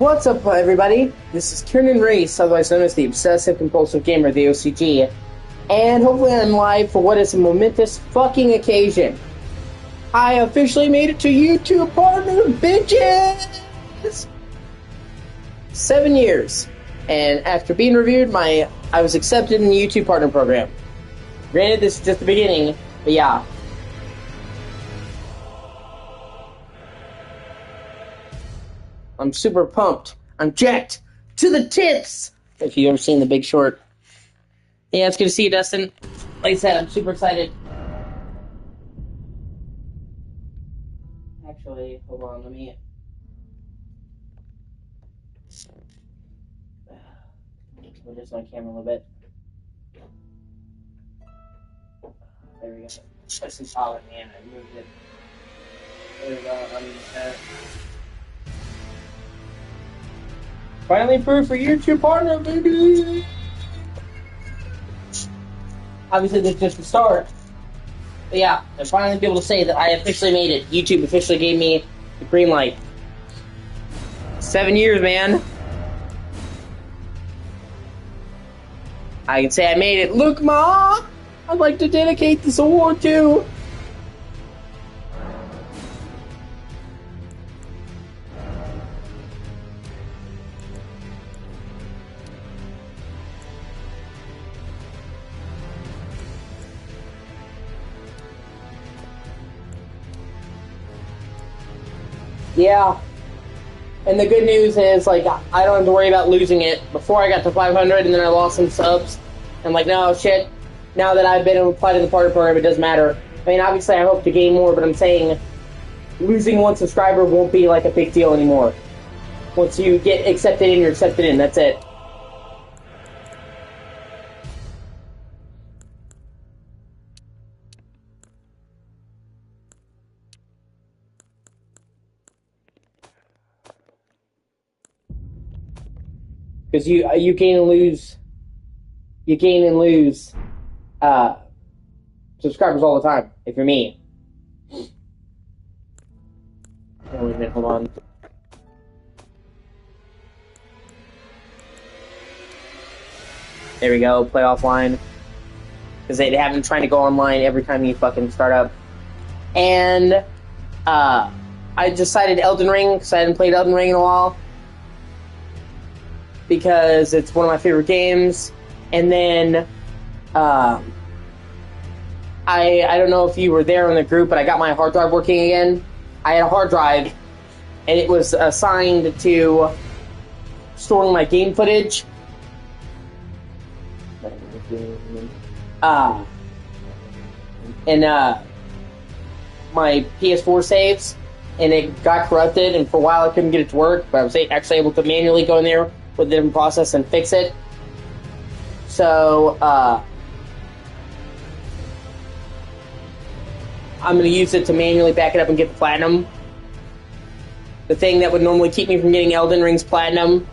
What's up, everybody? This is Kieran Race, otherwise known as the Obsessive Compulsive Gamer, the O.C.G. And hopefully I'm live for what is a momentous fucking occasion. I officially made it to YouTube Partner, bitches! 7 years. And after being reviewed, I was accepted in the YouTube Partner program. Granted, this is just the beginning, but yeah. I'm super pumped. I'm jacked to the tits. If you've ever seen The Big Short. Yeah, it's good to see you, Dustin. Like I said, I'm super excited. Actually, hold on, let me... adjust my camera a little bit. There we go. That's some solid, man. I moved it. There we go. Finally approved for YouTube Partner, baby! Obviously, this is just the start. But yeah, I'm finally be able to say that I officially made it. YouTube officially gave me the green light. 7 years, man. I can say I made it. Look, Ma! I'd like to dedicate this award to... Yeah. And the good news is, like, I don't have to worry about losing it. Before I got to 500 and then I lost some subs. I'm like, no, shit. Now that I've been applied to the partner program, it doesn't matter. I mean, obviously I hope to gain more, but I'm saying losing one subscriber won't be, like, a big deal anymore. Once you get accepted in, you're accepted in. That's it. Because you gain and lose subscribers all the time, if you're me. Oh, wait a minute, hold on. There we go, play offline. Because they have been trying to go online every time you fucking start up. And I decided Elden Ring, because I hadn't played Elden Ring in a while. Because it's one of my favorite games. And then, I don't know if you were there in the group, but I got my hard drive working again. I had a hard drive, and it was assigned to storing my game footage. And my PS4 saves, and it got corrupted, and for a while I couldn't get it to work, but I was actually able to manually go in there with a different process and fix it. So, I'm going to use it to manually back it up and get the platinum. The thing that would normally keep me from getting Elden Ring's platinum,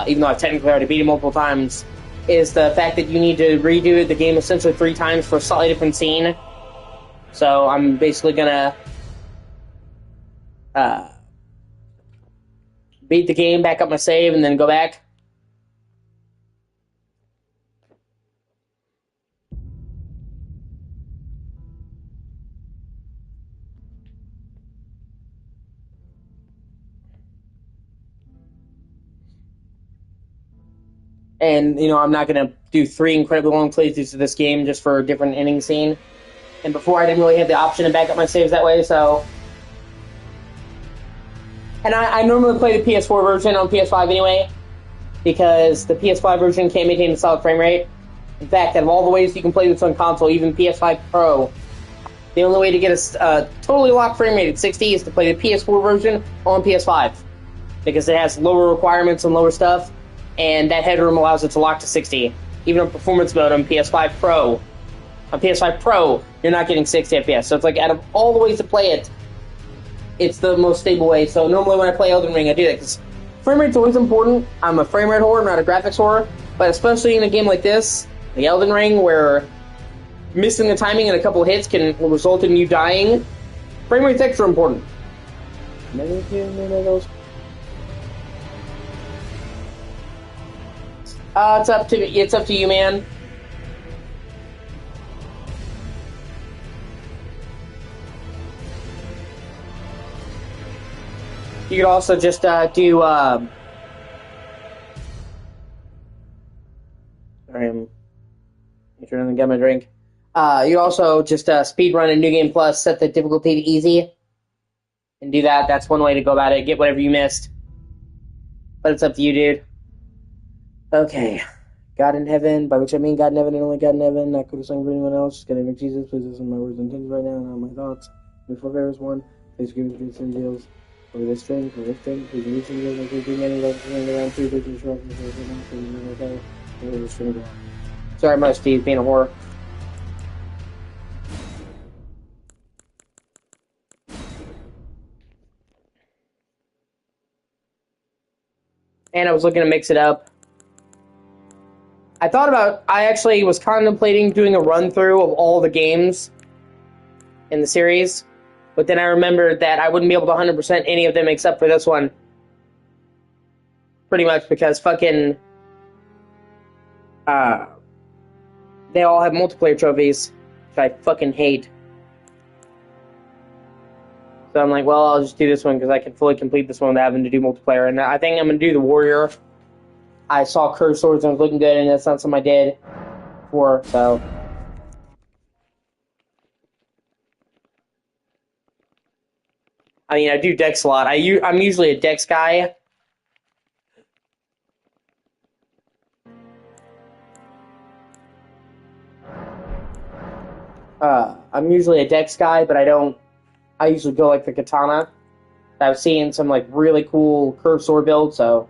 even though I've technically already beat it multiple times, is the fact that you need to redo the game essentially 3 times for a slightly different scene. So, I'm basically going to beat the game, back up my save, and then go back. And, you know, I'm not going to do 3 incredibly long playthroughs of this game just for a different ending scene. And before, I didn't really have the option to back up my saves that way, so... And I normally play the PS4 version on PS5 anyway, because the PS5 version can't maintain a solid frame rate. In fact, out of all the ways you can play this on console, even PS5 Pro, the only way to get a totally locked frame rate at 60 is to play the PS4 version on PS5, because it has lower requirements and lower stuff, and that headroom allows it to lock to 60. Even on performance mode on PS5 Pro. On PS5 Pro, you're not getting 60 FPS. So it's like, out of all the ways to play it, it's the most stable way. So normally when I play Elden Ring, I do that, because frame rate's always important. I'm a frame rate whore, not a graphics whore. But especially in a game like this, the Elden Ring, where missing the timing in a couple of hits can result in you dying, frame rate's extra important. It's up to you, man. You could also just do. Sorry, I'm trying to get my drink. You also just speed run in New Game Plus, set the difficulty to easy, and do that. That's one way to go about it. Get whatever you missed, but it's up to you, dude. Okay. God in heaven, by which I mean God in heaven and only God in heaven, not could have sung for anyone else. God in Jesus, please listen to my words and intentions right now, not my thoughts. Before there is one, please give me good sin deals. Over this string, please reach in the like we many love around 3 big instructions for the mouth, please okay. Over this string. Sorry, my Steve, being a whore. And I was looking to mix it up. I actually was contemplating doing a run through of all the games in the series, but then I remembered that I wouldn't be able to 100% any of them except for this one. Pretty much because fucking they all have multiplayer trophies, which I fucking hate. So I'm like, well, I'll just do this one because I can fully complete this one without having to do multiplayer. And I think I'm going to do the Warrior. I saw Curved Swords and it was looking good, and that's not something I did before, so. I mean, I do Dex a lot. I'm usually a Dex guy. I'm usually a Dex guy, but I usually go like the Katana. I've seen some like really cool curved sword builds, so.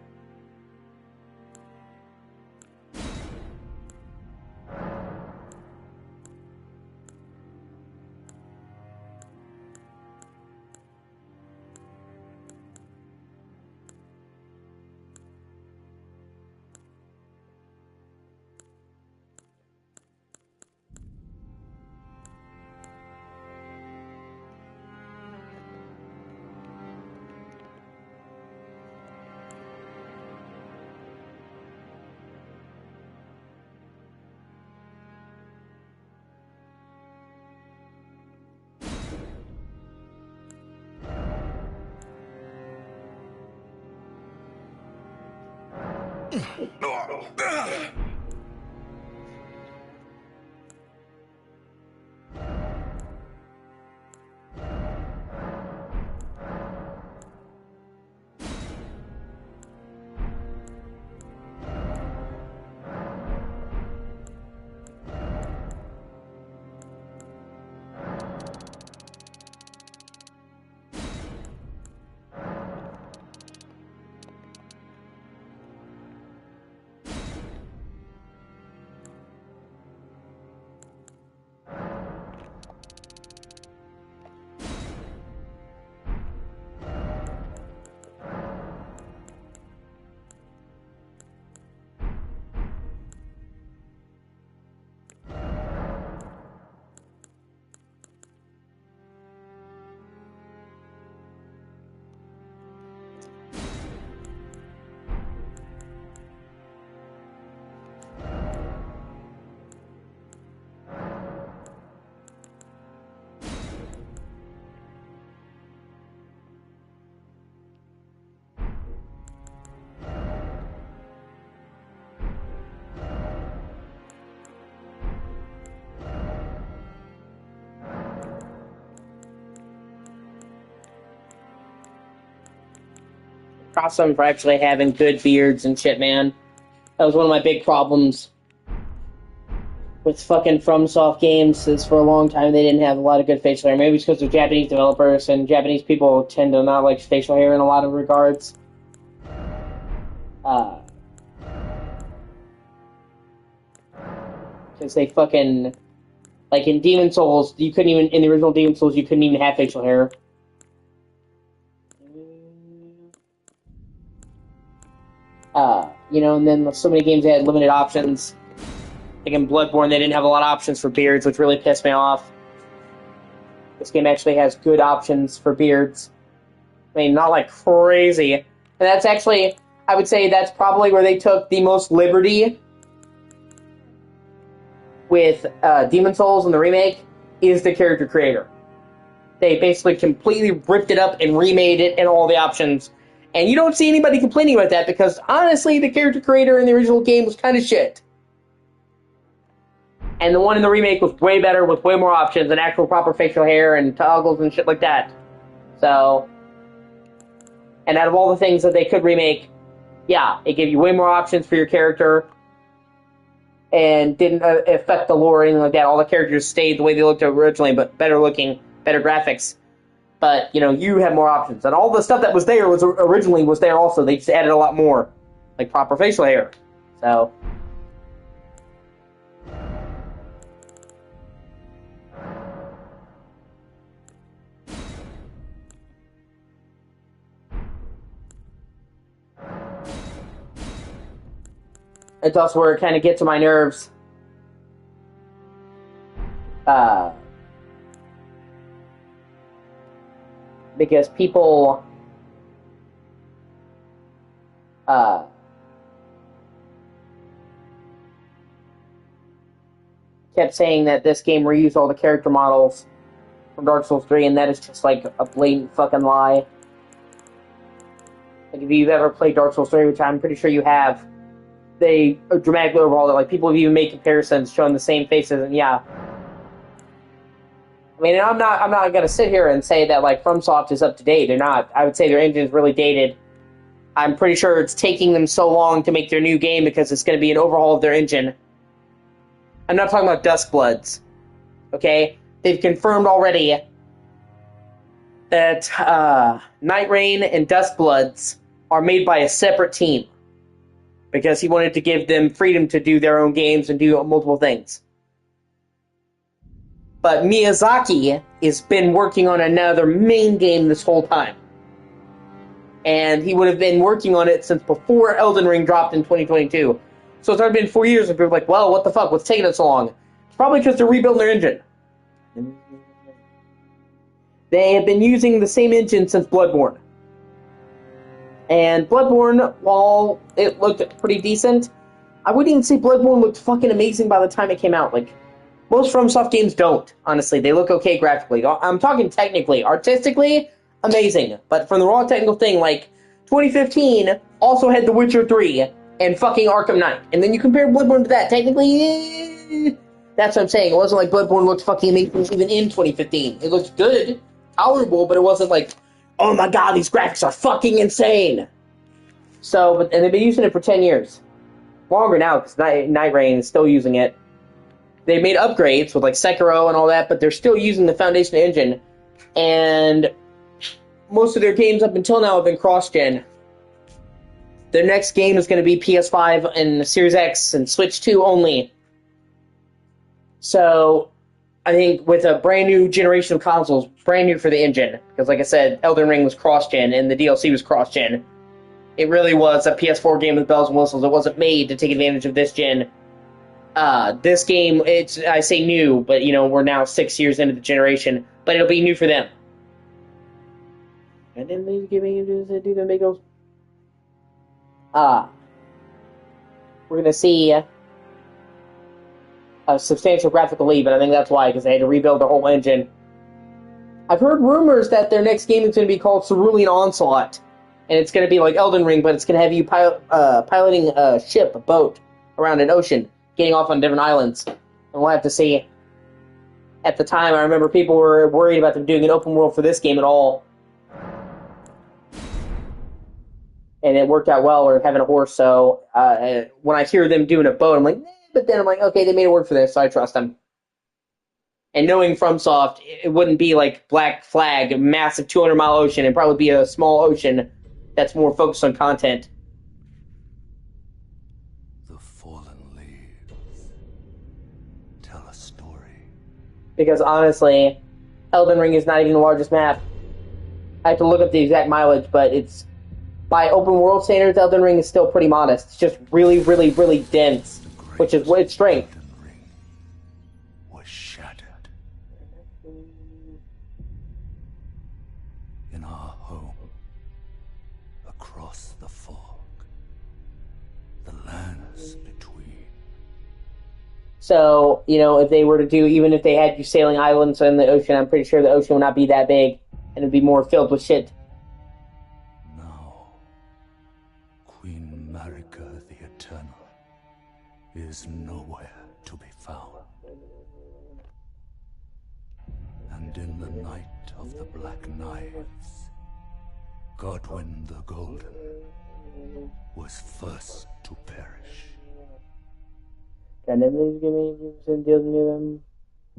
Awesome for actually having good beards and shit, man. That was one of my big problems with fucking FromSoft games. Is for a long time they didn't have a lot of good facial hair. Maybe it's because they're Japanese developers, and Japanese people tend to not like facial hair in a lot of regards. Because they fucking like in Demon Souls, you couldn't even in the original Demon Souls you couldn't even have facial hair. And then so many games they had limited options. Like in Bloodborne, they didn't have a lot of options for beards, which really pissed me off. This game actually has good options for beards. I mean, not like crazy. And that's actually, I would say that's probably where they took the most liberty with Demon Souls in the remake, is the character creator. They basically completely ripped it up and remade it and all the options. And you don't see anybody complaining about that because, honestly, the character creator in the original game was kind of shit. And the one in the remake was way better with way more options and actual proper facial hair and toggles and shit like that. So, and out of all the things that they could remake, yeah, it gave you way more options for your character and didn't affect the lore or anything like that. All the characters stayed the way they looked originally, but better looking, better graphics. But, you know, you have more options. And all the stuff that was there was originally was there also. They just added a lot more, like proper facial hair. So... it's also where it kind of gets on my nerves. Because people kept saying that this game reused all the character models from Dark Souls 3, and that is just like a blatant fucking lie. Like, if you've ever played Dark Souls 3, which I'm pretty sure you have, they dramatically overhauled it. Like, people have even made comparisons showing the same faces, and yeah. I mean, I'm not gonna sit here and say that, like, FromSoft is up to date. They're not. I would say their engine is really dated. I'm pretty sure it's taking them so long to make their new game because it's going to be an overhaul of their engine. I'm not talking about Duskbloods, okay? They've confirmed already that Night Rain and Duskbloods are made by a separate team because he wanted to give them freedom to do their own games and do multiple things. But Miyazaki has been working on another main game this whole time. And he would have been working on it since before Elden Ring dropped in 2022. So it's already been 4 years, and people are like, well, what the fuck? What's taking it so long? It's probably because they're rebuilding their engine. They have been using the same engine since Bloodborne. And Bloodborne, while it looked pretty decent, I wouldn't even say Bloodborne looked fucking amazing by the time it came out. Like, most FromSoft games don't, honestly. They look okay graphically. I'm talking technically. Artistically, amazing. But from the raw technical thing, like, 2015 also had The Witcher 3 and fucking Arkham Knight. And then you compare Bloodborne to that. Technically, that's what I'm saying. It wasn't like Bloodborne looked fucking amazing even in 2015. It looked good, tolerable, but it wasn't like, oh my god, these graphics are fucking insane. So, and they've been using it for 10 years. Longer now, because Night Rain is still using it. They made upgrades with like Sekiro and all that, but they're still using the Foundation engine. And most of their games up until now have been cross-gen. Their next game is going to be PS5 and Series X and Switch 2 only. So, I think with a brand new generation of consoles, brand new for the engine, because like I said, Elden Ring was cross-gen and the DLC was cross-gen. It really was a PS4 game with bells and whistles. It wasn't made to take advantage of this gen. This game, I say new, but, you know, we're now 6 years into the generation, but it'll be new for them. And then they give me do the big goes. We're gonna see a substantial graphical leap, and I think that's why, because they had to rebuild their whole engine. I've heard rumors that their next game is going to be called Cerulean Onslaught, and it's going to be like Elden Ring, but it's going to have you piloting a ship, a boat, around an ocean, getting off on different islands. And we'll have to see. At the time, I remember people were worried about them doing an open world for this game at all. And it worked out well, or having a horse, so when I hear them doing a boat, I'm like, but then I'm like, okay, they made it work for this, so I trust them. And knowing FromSoft, it wouldn't be like Black Flag, a massive 200-mile ocean. It'd probably be a small ocean that's more focused on content. The fallen leaves tell a story. Because honestly, Elden Ring is not even the largest map. I have to look up the exact mileage, but it's, by open world standards, Elden Ring is still pretty modest. It's just really, really, really dense, which is its strength. Elden Ring was shattered. In our home, across the fog. So, if they were to do, even if they had you sailing islands in the ocean, I'm pretty sure the ocean would not be that big, and it'd be more filled with shit. Now, Queen Marika the Eternal is nowhere to be found. And in the night of the Black Knives, Godwyn the Golden was first to perish.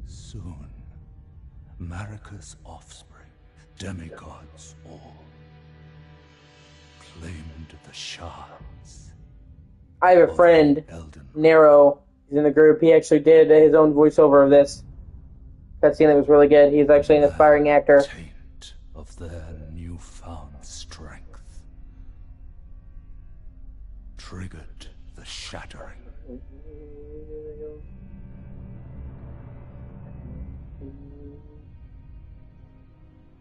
Soon, Marika's offspring, demigods all, claimed the shards. I have a friend, Nero, he's in the group. He actually did his own voiceover of this. That scene that was really good. He's actually an aspiring actor. Taint of their newfound strength triggered the shattering.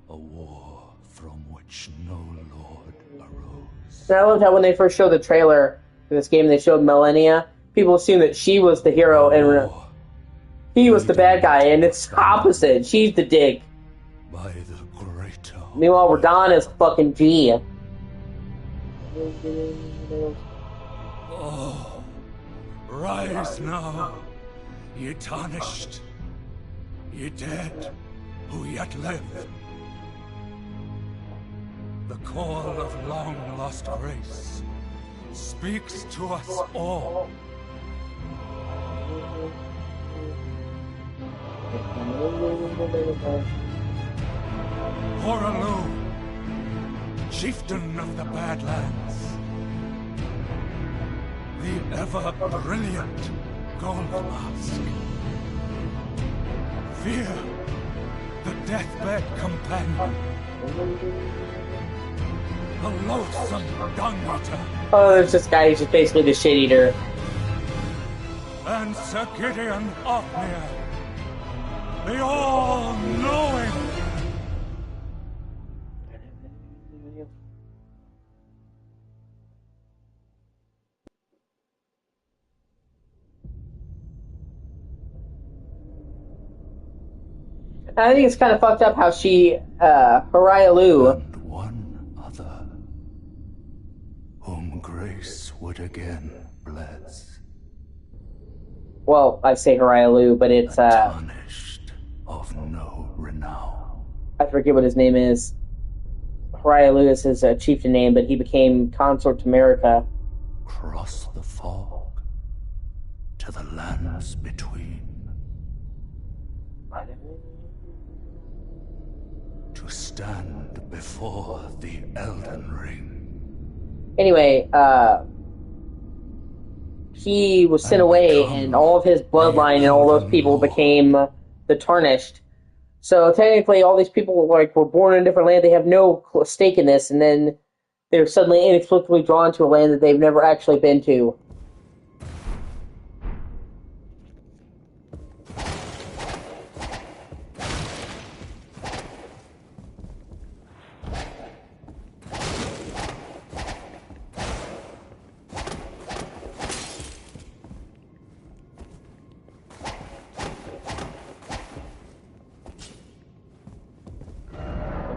A war from which no lord arose. And I loved how when they first showed the trailer for this game, they showed Millennia. People assumed that she was the hero and he was the bad guy, and it's opposite. She's the dick. By the greater. Meanwhile, Radon is fucking G. Oh, rise now, ye tarnished, ye dead who yet live. The call of long-lost grace speaks to us all. Horalu, chieftain of the Badlands, the ever-brilliant Gold Mask. Fear, the deathbed companion, the loathsome dung-eater. Oh, there's this guy who's just basically the shit-eater. And Sir Gideon Ofnir, the all-knowing. I think it's kind of fucked up how she, Horialu. And one other, whom grace would again bless. Well, I say Horialu, but it's, Tarnished of no renown. I forget what his name is. Horialu is his chieftain name, but he became consort to America. Cross the fog to the lands between. To stand before the Elden Ring. Anyway, he was sent away, and all of his bloodline and all those people became the Tarnished. So technically, all these people were born in a different land. They have no stake in this, and then they're suddenly inexplicably drawn to a land that they've never actually been to.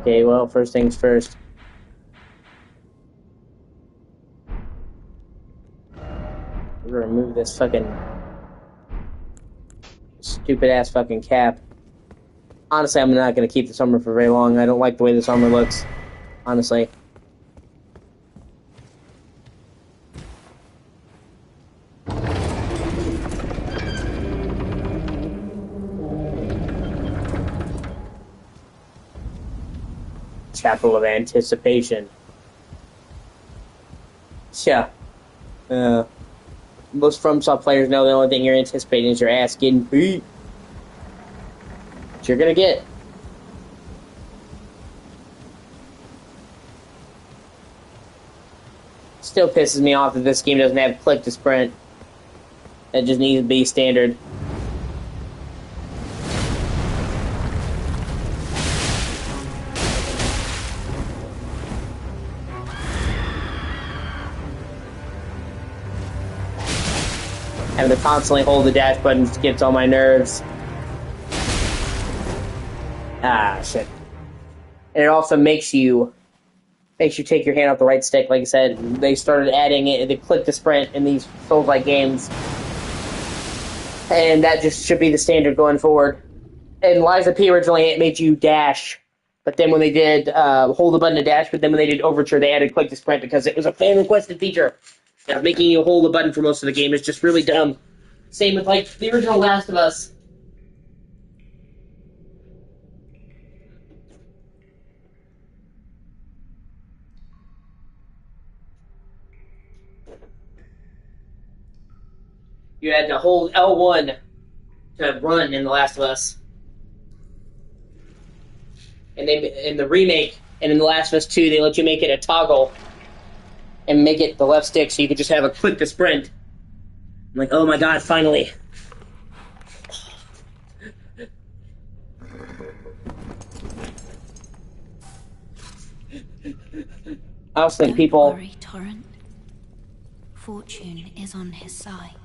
Okay, well, first things first. We're gonna remove this fucking stupid ass fucking cap. Honestly, I'm not gonna keep this armor for very long. I don't like the way this armor looks. Honestly. Chapel of Anticipation. Yeah. Most FromSoft players know the only thing you're anticipating is your ass getting beat. Which you're gonna get. Still pisses me off that this game doesn't have click to sprint. That just needs to be standard. Having to constantly hold the dash button gets on my nerves. Ah, shit. And it also makes you take your hand off the right stick. Like I said, they started adding it, the click to sprint in these Souls-like games. And that just should be the standard going forward. In Lies of P originally, it made you dash. But then when they did hold the button to dash, but then when they did Overture, they added click to sprint because it was a fan-requested feature. Making you hold the button for most of the game is just really dumb. Same with, like, the original Last of Us. You had to hold L1 to run in The Last of Us. And they in the remake and in The Last of Us 2, they let you make it a toggle and make it the left stick so you could just have a click to sprint. I'm like, oh my god, finally. I also think people... Don't worry, Torrent. Fortune is on his side.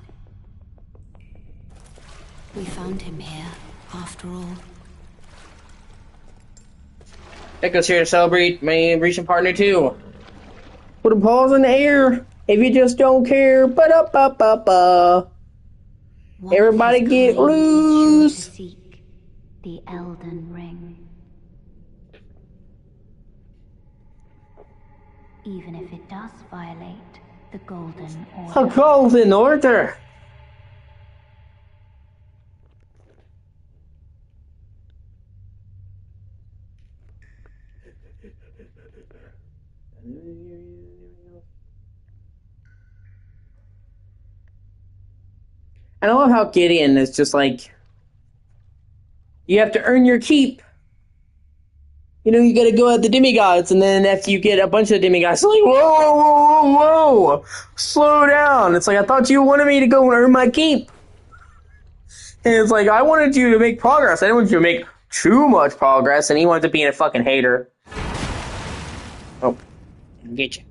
We found him here, after all. Echo's here to celebrate my recent partner, too. Put a pause in the air if you just don't care. Ba-da-ba-ba-ba. Everybody get loose. Seek the Elden Ring. Even if it does violate the Golden Order. A Golden Order. I love how Gideon is just like, you have to earn your keep. You know, you gotta go at the demigods, and then after you get a bunch of demigods, it's like, whoa, whoa, whoa, whoa, whoa, slow down. It's like, I thought you wanted me to go and earn my keep. And it's like, I wanted you to make progress. I didn't want you to make too much progress, and he wanted to be a fucking hater. Oh, get you.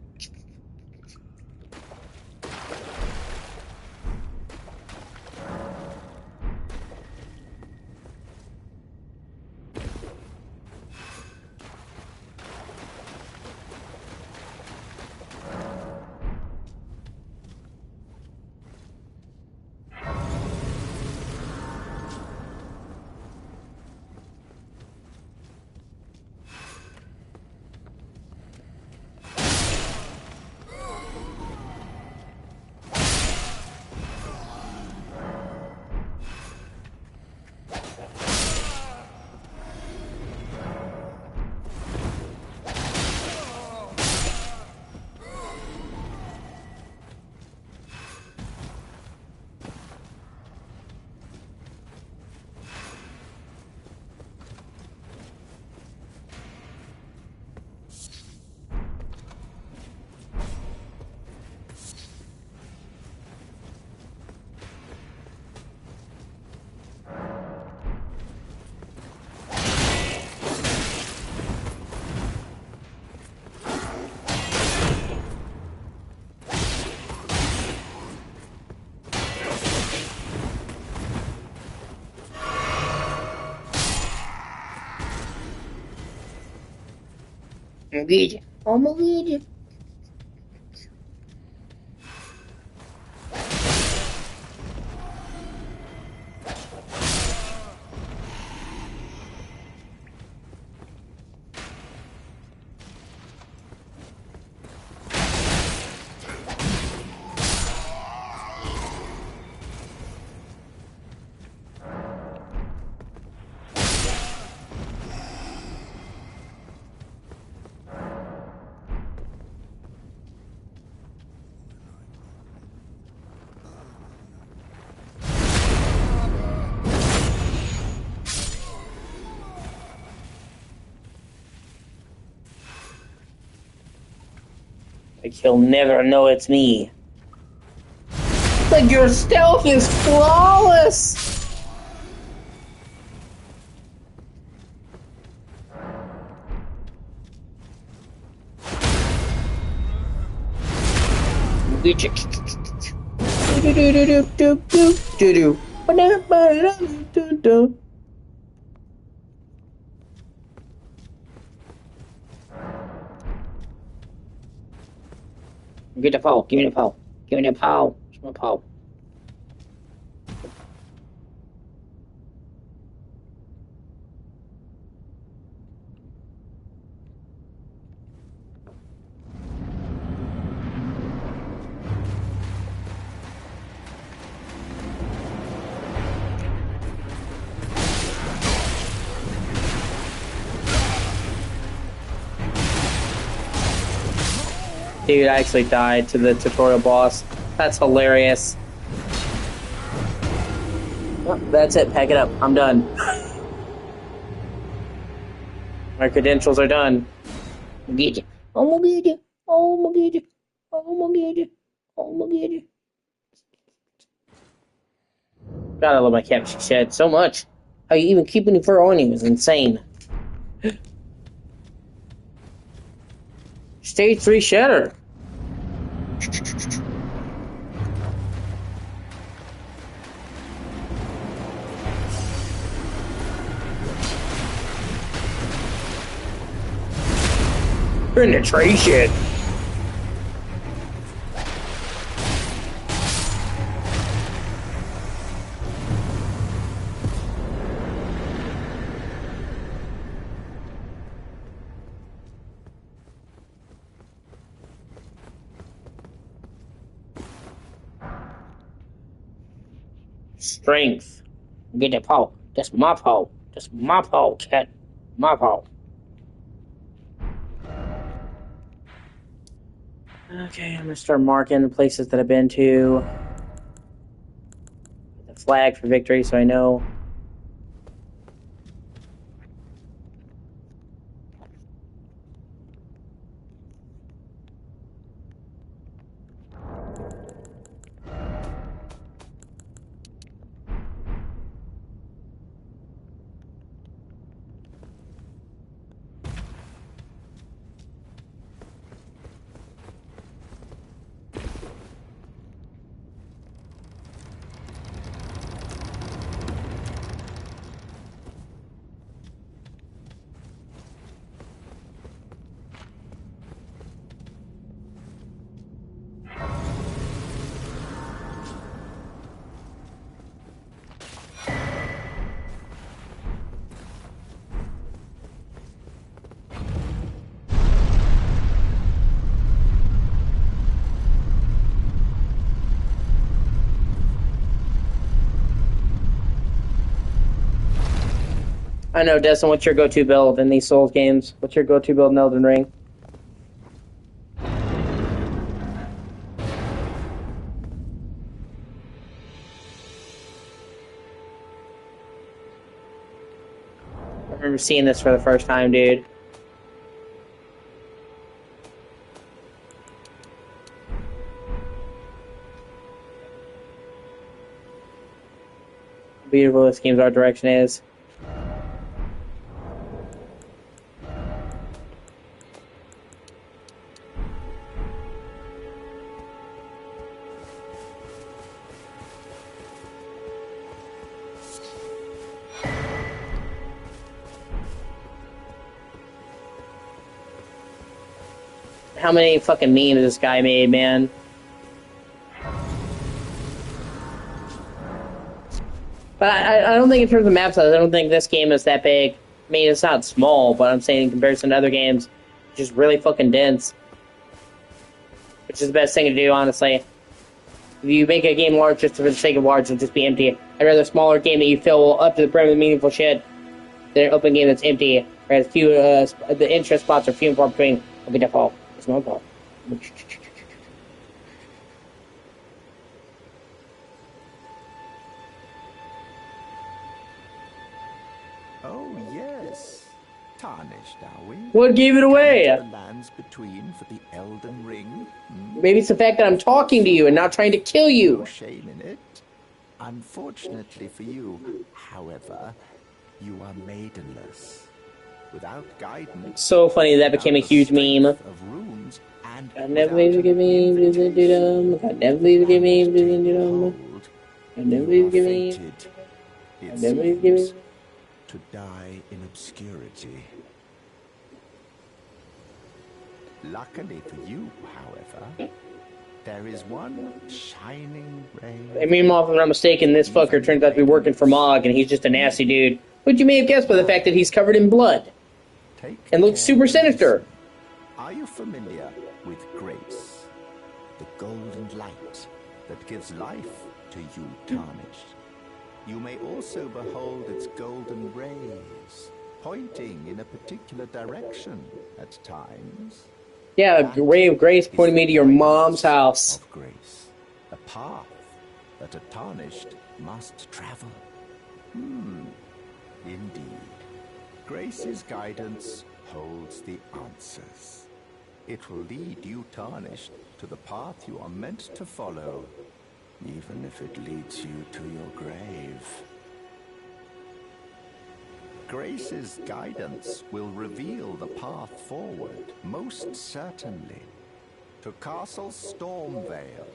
Get you. I'm gonna get you. Like, he'll never know it's me. Like, your stealth is flawless! Get you. Get the pole. Give me the pole. Give me the pole. It's my pole. Dude, I actually died to the tutorial boss. That's hilarious. Well, that's it. Pack it up. I'm done. My credentials are done. I'm gonna get you. I'm gonna get you. I'm gonna get you. I'm gonna get you. I'm gonna get you. God, I love my cat. She shed so much. How you even keep any fur on you is insane. Stage 3 shatter. Penetration. Strength. Get that paw. That's my paw. That's my paw, cat. My paw. Okay, I'm gonna start marking the places that I've been to. The flag for victory, so I know. I know, Destin, what's your go-to build in these Souls games? What's your go-to build in Elden Ring? I remember seeing this for the first time, dude. How beautiful this game's art direction is. How many fucking memes this guy made, man? But I don't think in terms of map size, I don't think this game is that big. I mean, it's not small, but I'm saying in comparison to other games, it's just really fucking dense. Which is the best thing to do, honestly. If you make a game large just for the sake of large, it'll just be empty. I'd rather a smaller game that you fill up to the brim with meaningful shit than an open game that's empty. Whereas the interest spots are few and far between. I'll be default. It's my fault. Oh, yes. Tarnished, are we? What gave it away? The lands between for the Elden Ring? Maybe it's the fact that I'm talking to you and not trying to kill you. No shame in it. Unfortunately for you, however, you are maidenless. Without guidance. So funny that became a huge meme. Of runes and I never leave to give me, I never leave to give me, I never leave to give me, I never leave to give me. To die in obscurity. Luckily for you, however, there is one shining ray. I mean, if I'm not mistaken, this fucker turns out to be working for Mog, and he's just a nasty dude. But you may have guessed by the fact that he's covered in blood and looks super sinister. Are you familiar with grace? The golden light that gives life to you tarnished. You may also behold its golden rays, pointing in a particular direction at times. Yeah, a ray of grace pointing me to your mom's house. Of grace, a path that a tarnished must travel. Indeed. Grace's guidance holds the answers. It will lead you tarnished to the path you are meant to follow, even if it leads you to your grave. Grace's guidance will reveal the path forward, most certainly, to Castle Stormvale,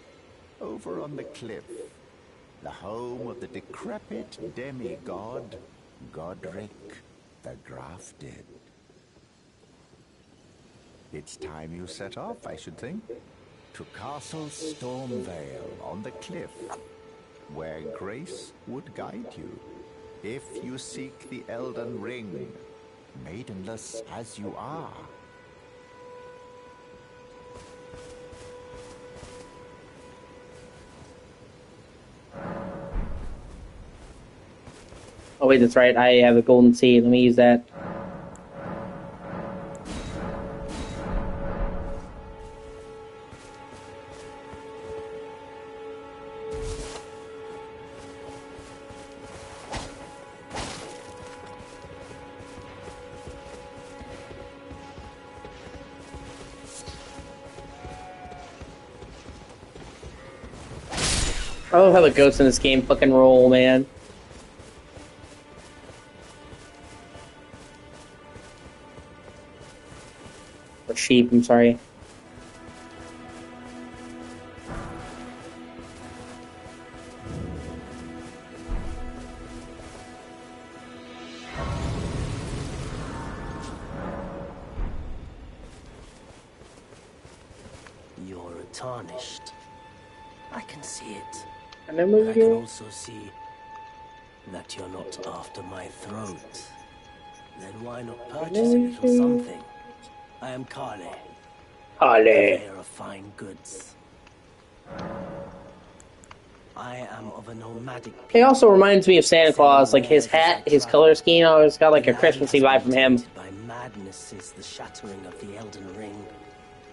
over on the cliff, the home of the decrepit demigod, Godric the Grafted. It's time you set off, I should think, to Castle Stormvale on the cliff, where Grace would guide you, if you seek the Elden Ring, maidenless as you are. Oh wait, that's right, I have a golden seed, let me use that. I love how the ghosts in this game fucking roll, man. Or sheep, I'm sorry. You're tarnished. I can see it. And then But I can also see that you're not after my throat. Then why not purchase a little something? I am Kale, purveyor of fine goods. I am of a nomadic He people. also reminds me of Santa Claus, like his hat, his color scheme, always got like a Christmassy vibe from him. By madness since the shattering of the Elden Ring.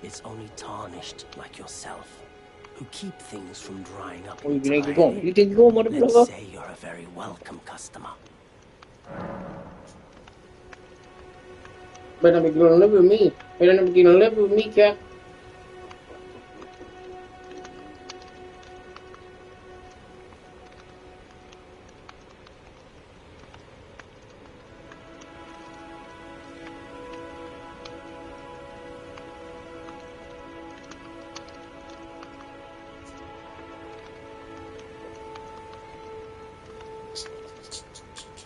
It's only tarnished like yourself, who keep things from drying up. You think you're going? You think you're going, Let's motherfucker? say you're a very welcome customer. But I'm gonna live with me. But I'm gonna live with me, cat.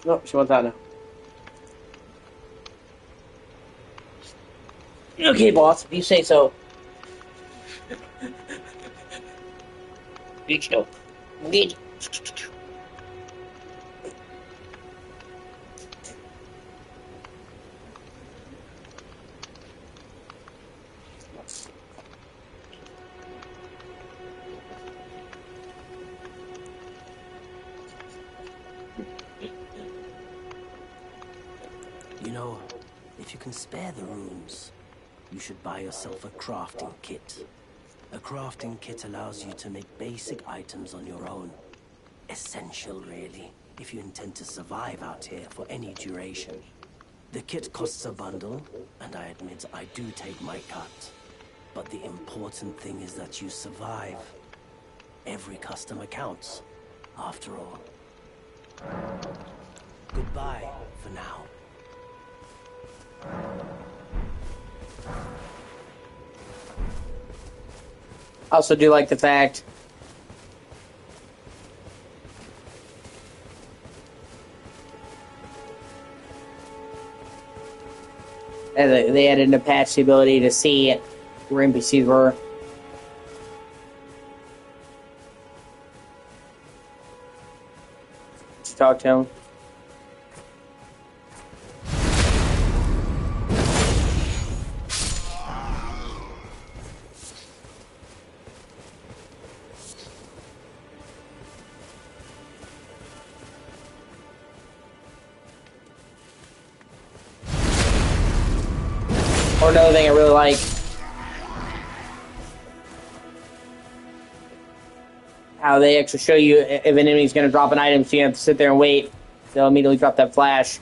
No, she wants out now. Okay, boss, if you say so. Bitch, no. Bitch. You know, if you can spare the runes, you should buy yourself a crafting kit. A crafting kit allows you to make basic items on your own. Essential, really, if you intend to survive out here for any duration. The kit costs a bundle, and I admit I do take my cut. But the important thing is that you survive. Every customer counts, after all. Goodbye, for now. I also do like the fact that they added in a patch the ability to see where NPCs were. Did you talk to him? Or another thing I really like, how they actually show you if an enemy's going to drop an item, so you have to sit there and wait. They'll immediately drop that flash.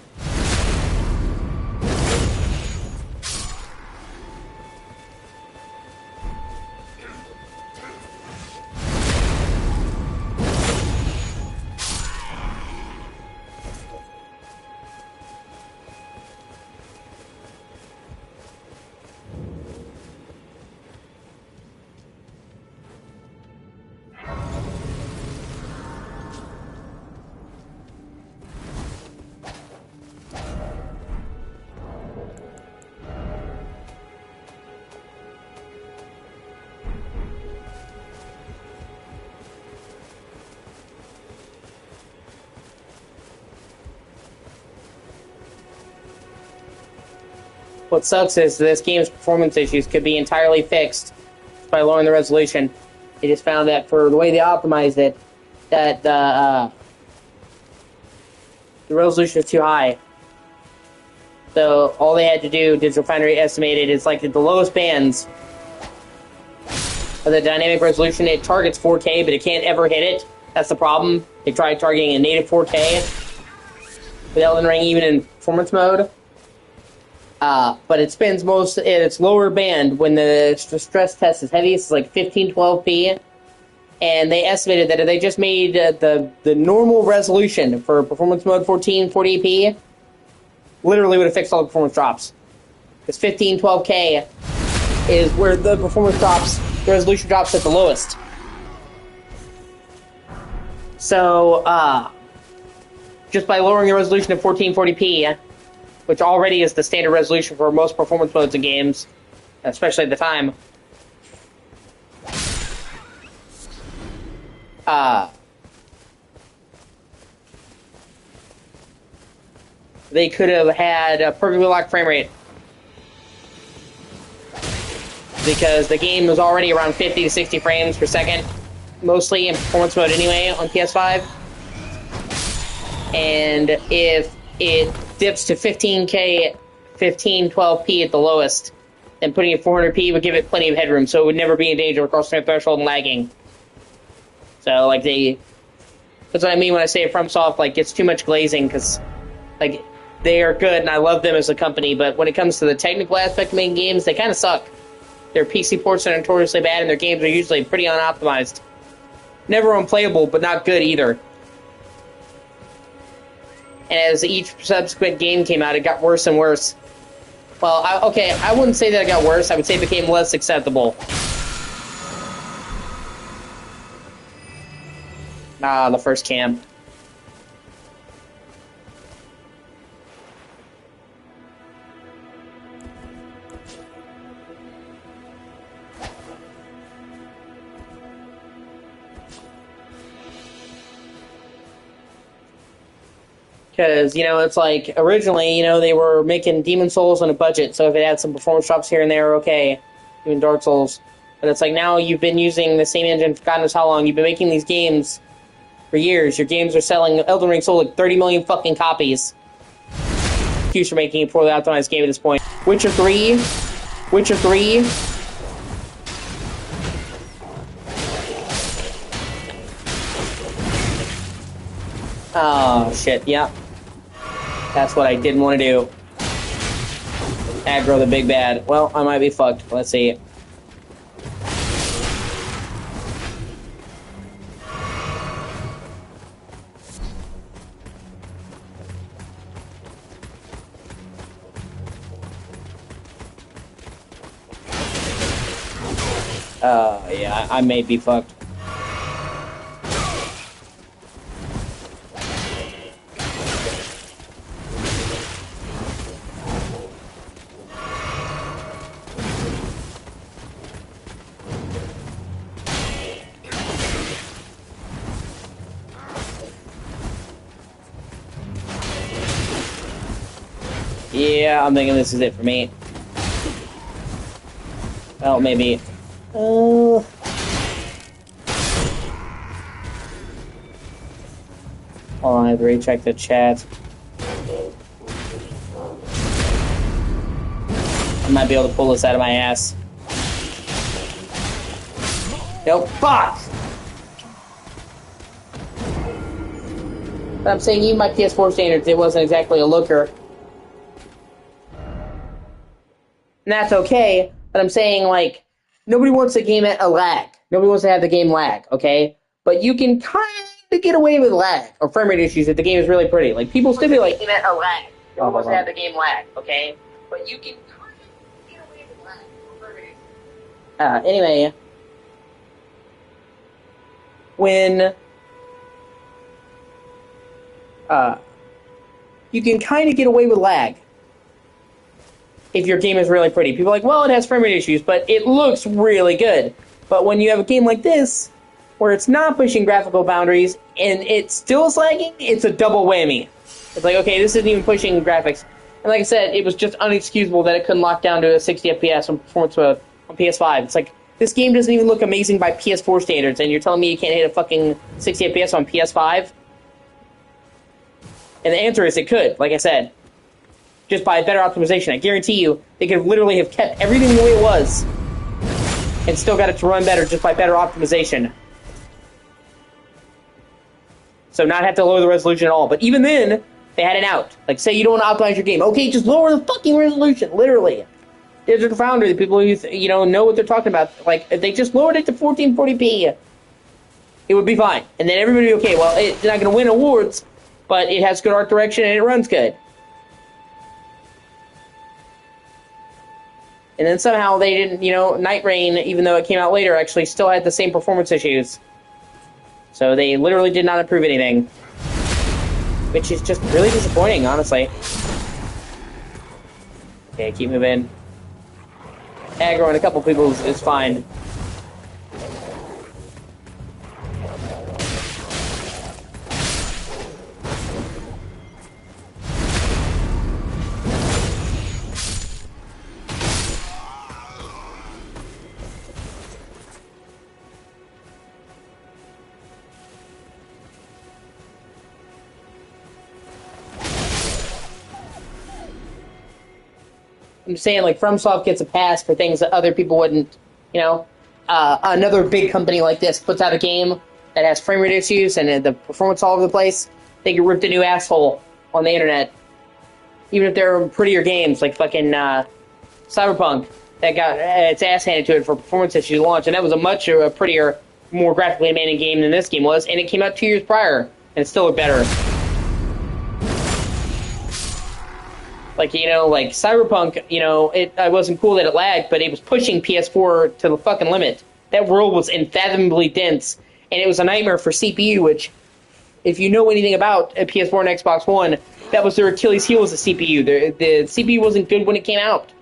What sucks is this game's performance issues could be entirely fixed by lowering the resolution. They just found that for the way they optimized it, that the resolution is too high. So all they had to do, Digital Foundry estimated, is like the lowest bands of the dynamic resolution. It targets 4K, but it can't ever hit it. That's the problem. They tried targeting a native 4K with Elden Ring, even in performance mode. But it spends most in its lower band when the stress test is heaviest, it's like 1512p. And they estimated that if they just made the normal resolution for performance mode 1440p, literally would have fixed all the performance drops. Because 1512k is where the performance drops, the resolution drops at the lowest. So, just by lowering the resolution to 1440p, which already is the standard resolution for most performance modes in games, especially at the time, they could have had a perfectly locked frame rate. Because the game was already around 50 to 60 frames per second, mostly in performance mode anyway on PS5. And if it dips to 15K, 1512p at the lowest, then putting it 400p would give it plenty of headroom, so it would never be in danger of crossing the threshold and lagging. So, like, that's what I mean when I say FromSoft, like, it's too much glazing, because, like, they are good, and I love them as a company, but when it comes to the technical aspect of making games, they kind of suck. Their PC ports are notoriously bad, and their games are usually pretty unoptimized. Never unplayable, but not good either. And as each subsequent game came out, it got worse and worse. Well, I wouldn't say that it got worse. I would say it became less acceptable. The first cam. Because, it's like, originally, they were making Demon Souls on a budget, so if it had some performance drops here and there, okay. Even Dark Souls. But it's like, now you've been using the same engine for God knows how long. You've been making these games for years. Your games are selling, Elden Ring sold like 30 million fucking copies. Excuse for making a poorly optimized game at this point. Witcher 3. Oh, shit, yeah. That's what I didn't want to do. Aggro the big bad. Well, I might be fucked. Let's see. Yeah, I may be fucked. Yeah, I'm thinking this is it for me. Well, maybe. Hold on, I have to recheck the chat. I might be able to pull this out of my ass. Nope, fuck! But I'm saying even my PS4 standards, it wasn't exactly a looker. And that's okay, but I'm saying, like, nobody wants a game at a lag. Nobody wants to have the game lag, okay? But you can kind of get away with lag, or frame rate issues if the game is really pretty. Like, people still be like, at a lag. Nobody wants to have the game lag, okay? But you can kind of get away with lag, or frame rate issues. Anyway, when, you can kind of get away with lag if your game is really pretty. People are like, well, it has frame rate issues, but it looks really good. But when you have a game like this, where it's not pushing graphical boundaries, and it still is lagging, it's a double whammy. It's like, okay, this isn't even pushing graphics. And like I said, it was just unexcusable that it couldn't lock down to a 60 FPS on performance on PS5. It's like, this game doesn't even look amazing by PS4 standards, and you're telling me you can't hit a fucking 60 FPS on PS5? And the answer is it could, like I said. Just by better optimization. I guarantee you, they could literally have kept everything the way it was and still got it to run better just by better optimization. So not have to lower the resolution at all. But even then, they had an out. Like, say you don't want to optimize your game. Okay, just lower the fucking resolution, literally. Digital Foundry, the people who, know what they're talking about, like, if they just lowered it to 1440p, it would be fine. And then everybody would be okay. Well, it's not going to win awards, but it has good art direction and it runs good. And then somehow they didn't, Night Rain, even though it came out later, actually still had the same performance issues. So they literally did not improve anything. Which is just really disappointing, honestly. Okay, keep moving. Aggroing a couple people is fine. I'm just saying, like, FromSoft gets a pass for things that other people wouldn't, another big company like this puts out a game that has frame rate issues and the performance all over the place, they get ripped a new asshole on the internet. Even if they're prettier games, like fucking Cyberpunk, that got its ass handed to it for performance issues launch, and that was a much prettier, more graphically demanding game than this game was, and it came out 2 years prior, and it still looked better. Like, like Cyberpunk, it wasn't cool that it lagged, but it was pushing PS4 to the fucking limit. That world was unfathomably dense, and it was a nightmare for CPU, which, if you know anything about a PS4 and Xbox One, that was their Achilles heel, was the CPU. The CPU wasn't good when it came out.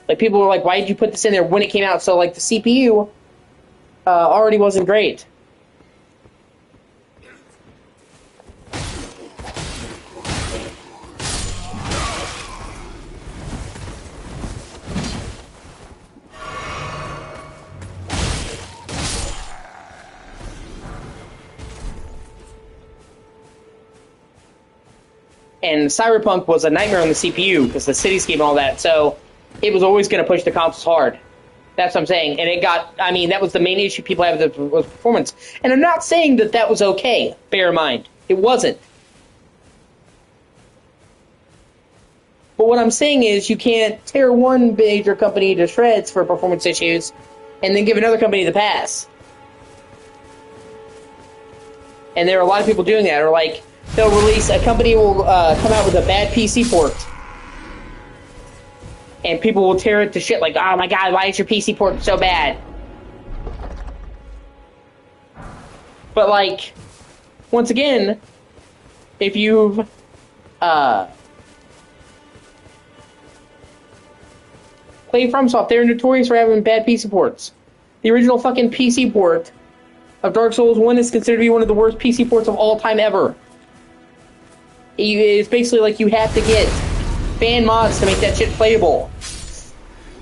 Like, people were like, why did you put this in there when it came out? So, like, the CPU already wasn't great. And Cyberpunk was a nightmare on the CPU because the cityscape and all that, so it was always going to push the consoles hard. That's what I'm saying. And it got, that was the main issue people have with was performance. And I'm not saying that that was okay, bear in mind. It wasn't. But what I'm saying is you can't tear one major company to shreds for performance issues and then give another company the pass. And there are a lot of people doing that, or like, they'll release, a company will come out with a bad PC port. and people will tear it to shit like, oh my god, why is your PC port so bad? But, like, once again, if you've, played FromSoft, they're notorious for having bad PC ports. The original fucking PC port of Dark Souls 1 is considered to be one of the worst PC ports of all time ever. It's basically like you have to get fan mods to make that shit playable.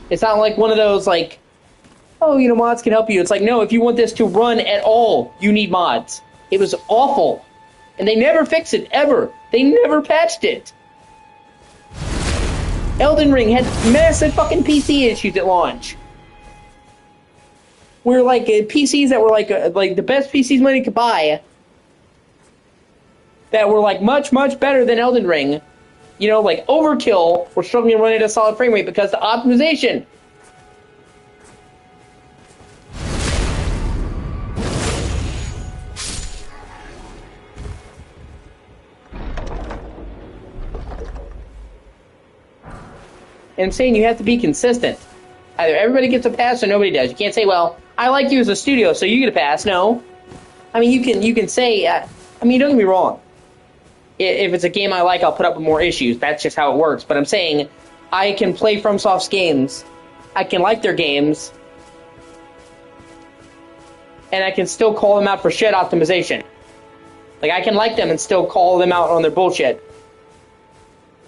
It's not like one of those, like, oh, you know, mods can help you. It's like, no, if you want this to run at all, you need mods. It was awful. And they never fixed it, ever. They never patched it. Elden Ring had massive fucking PC issues at launch. Where, like, PCs that were, like the best PCs money could buy, that were, like, much, much better than Elden Ring. You know, like, Overkill were struggling to run at a solid frame rate because the optimization. And I'm saying you have to be consistent. Either everybody gets a pass or nobody does. You can't say, well, I like you as a studio, so you get a pass. No. I mean, you can say, I mean, don't get me wrong. If it's a game I like, I'll put up with more issues. That's just how it works. But I'm saying, I can play FromSoft's games. I can like their games. And I can still call them out for shit optimization. Like, I can like them and still call them out on their bullshit.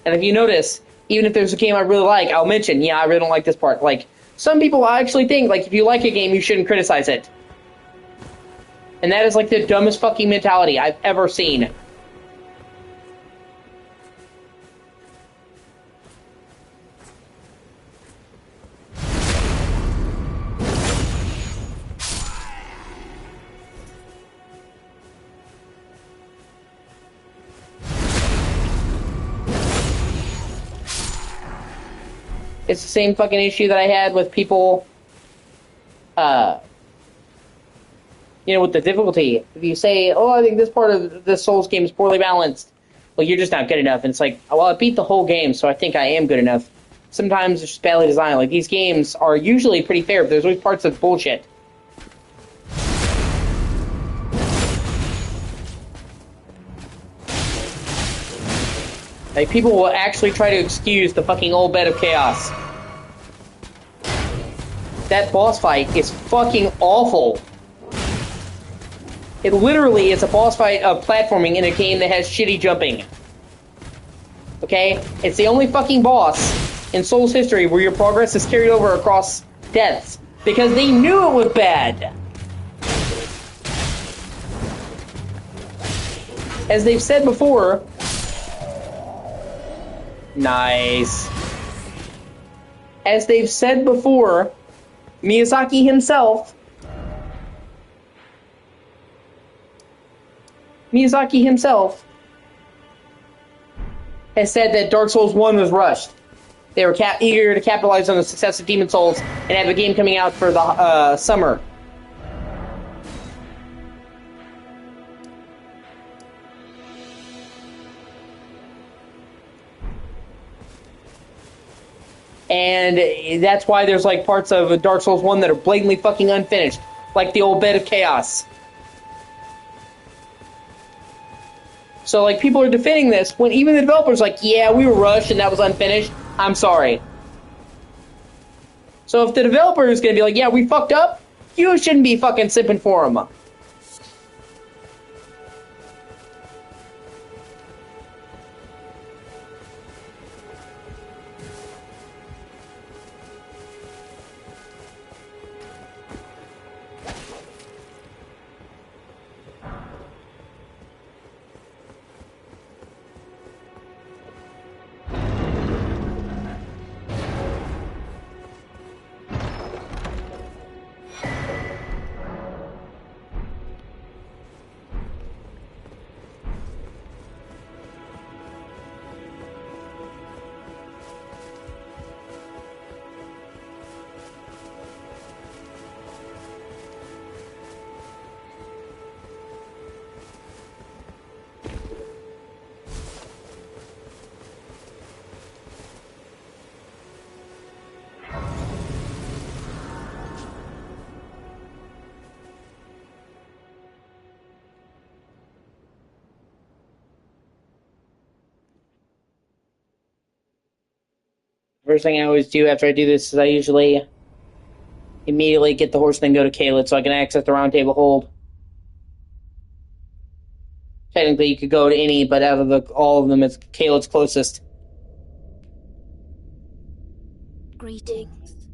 And if you notice, even if there's a game I really like, I'll mention, yeah, I really don't like this part. Like, some people actually think, like, if you like a game, you shouldn't criticize it. And that is, like, the dumbest fucking mentality I've ever seen. It's the same fucking issue that I had with people, you know, with the difficulty. If you say, oh, I think this part of this Souls game is poorly balanced, well, you're just not good enough. And it's like, well, I beat the whole game, so I think I am good enough. Sometimes it's just badly designed. Like, these games are usually pretty fair, but there's always parts of bullshit. Like, people will actually try to excuse the fucking old bed of chaos. That boss fight is fucking awful. It literally is a boss fight of platforming in a game that has shitty jumping. Okay? It's the only fucking boss in Souls history where your progress is carried over across deaths. Because they knew it was bad. As they've said before... Nice. As they've said before, Miyazaki himself has said that Dark Souls 1 was rushed. They were eager to capitalize on the success of Demon Souls and have a game coming out for the summer. And that's why there's, like, parts of Dark Souls 1 that are blatantly fucking unfinished. Like the old bed of chaos. So, like, people are defending this when even the developer's like, yeah, we were rushed and that was unfinished. I'm sorry. So if the developer is going to be like, yeah, we fucked up, you shouldn't be fucking sipping for them. First thing I always do after I do this is I usually immediately get the horse and then go to Caelid so I can access the round table hold. Technically, you could go to any, but out of all of them, it's Caelid's closest. Greetings,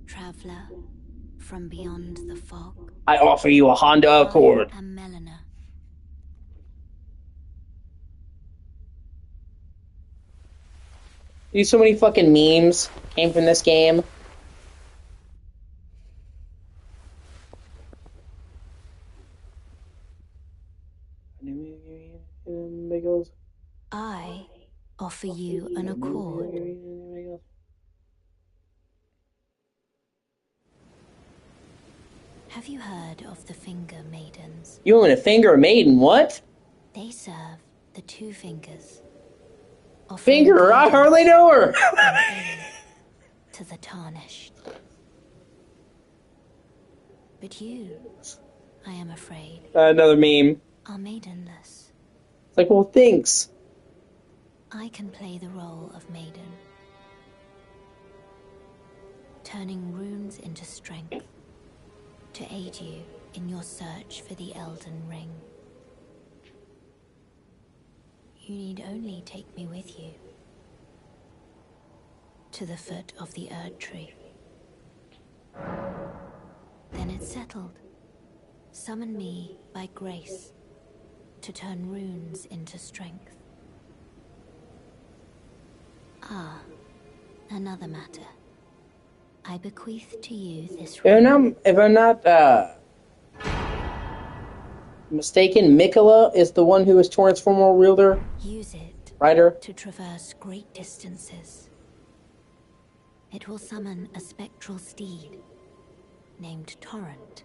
traveler from beyond the fog. I offer you a Honda Accord. I am Melina. These so many fucking memes came from this game. I offer you an accord. Have you heard of the Finger Maidens? You want a finger maiden? What? They serve the two fingers. Finger? I hardly know her. To the tarnished. But you, I am afraid, Another meme. are maidenless. It's like, well, thanks. I can play the role of maiden, turning runes into strength to aid you in your search for the Elden Ring. You need only take me with you to the foot of the Erd Tree. Then it's settled. Summon me by grace to turn runes into strength. Ah, another matter. I bequeath to you this ring. If I'm not mistaken, Mikola is the one who is Transformer wielder. Use it Rider. to traverse great distances. It will summon a spectral steed named Torrent.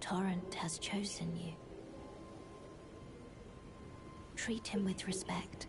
Torrent has chosen you. Treat him with respect.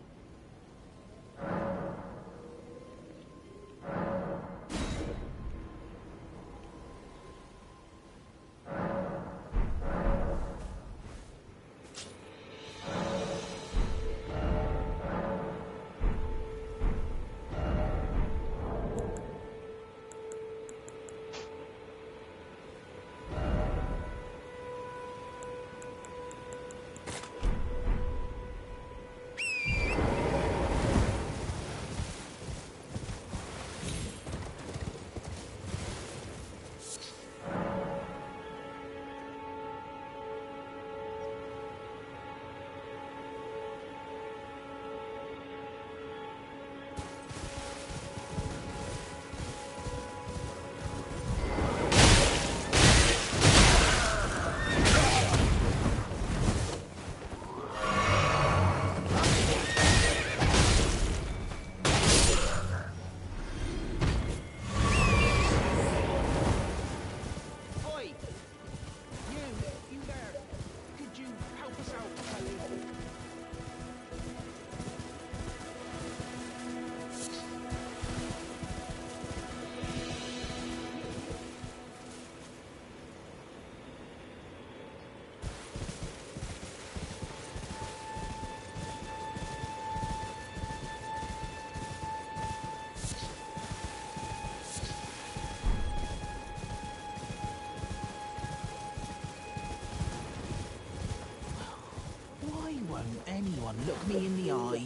Anyone look me in the eye.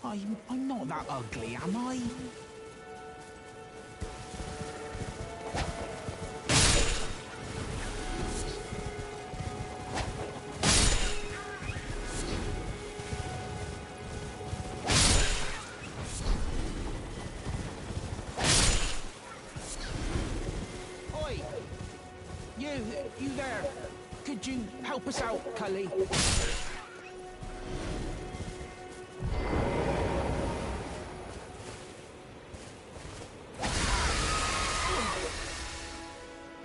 I'm not that ugly, am I? Oi! You there. Could you help us out, Cully?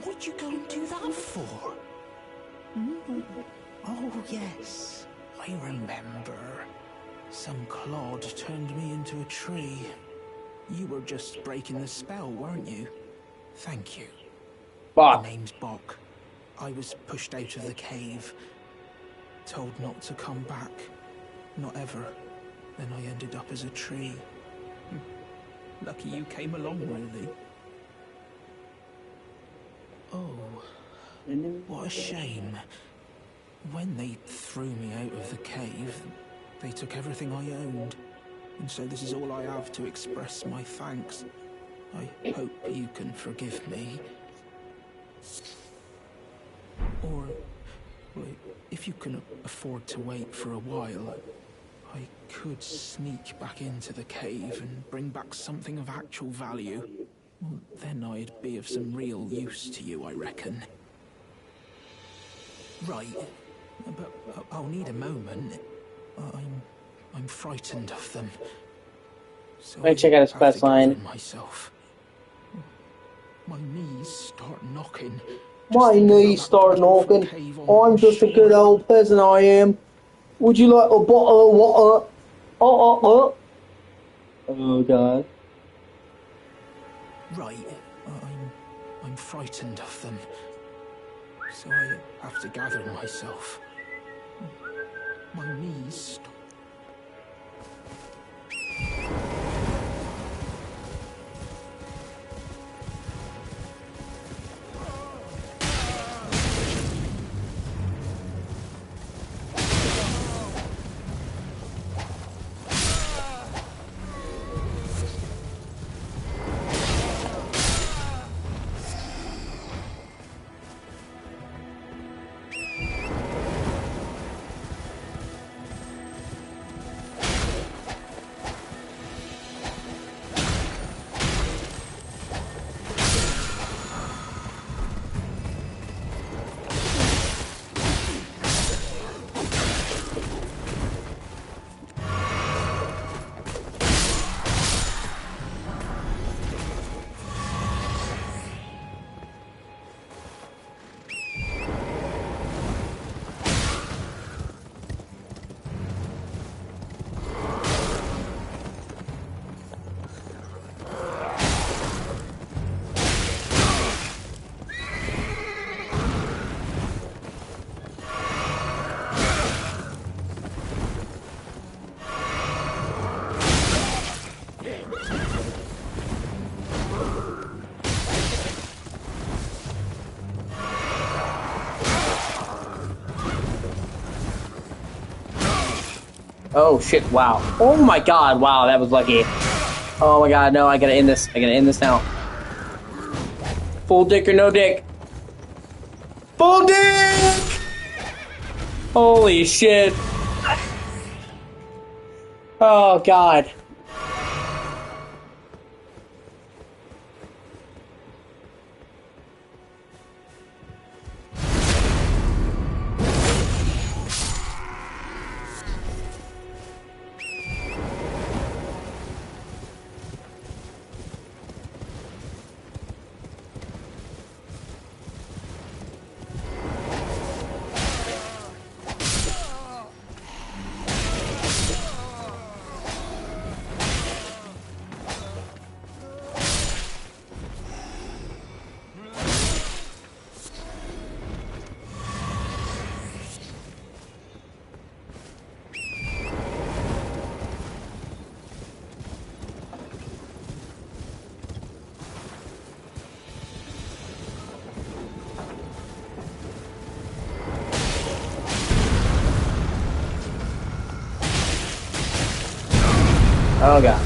What'd you go and do that for? Oh, yes. I remember. Some clod turned me into a tree. You were just breaking the spell, weren't you? Thank you. Bok. The name's Bok. I was pushed out of the cave. Told not to come back. Not ever. Then I ended up as a tree. Lucky you came along, really. Oh, what a shame. When they threw me out of the cave, they took everything I owned. And so this is all I have to express my thanks. I hope you can forgive me. Or, well, if you can afford to wait for a while, I could sneak back into the cave and bring back something of actual value. Well, then I'd be of some real use to you, I reckon. Right, but I'll need a moment. I'm frightened of them. So Let me check out his quest line. Myself. My knees start knocking. My knees start knocking. I'm just a good old peasant, I am. Would you like a bottle of water? Oh god. Right, I'm frightened of them. So I have to gather myself. My knees stop. Oh shit, wow. Oh my god, wow, that was lucky. Oh my god, no, I gotta end this. I gotta end this now. Full dick or no dick? Full dick! Holy shit. Oh god. Oh god.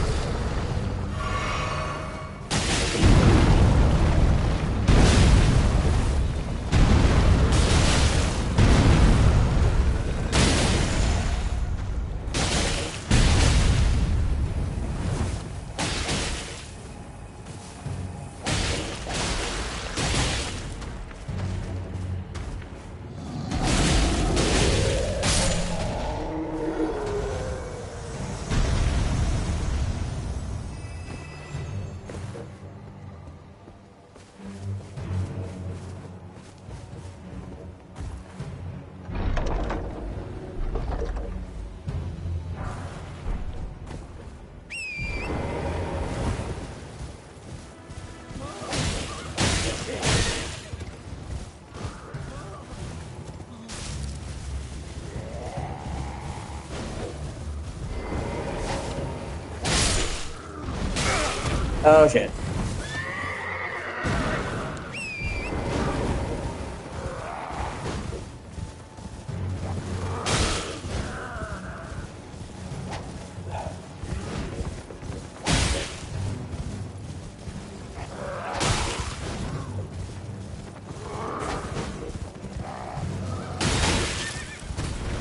Oh shit.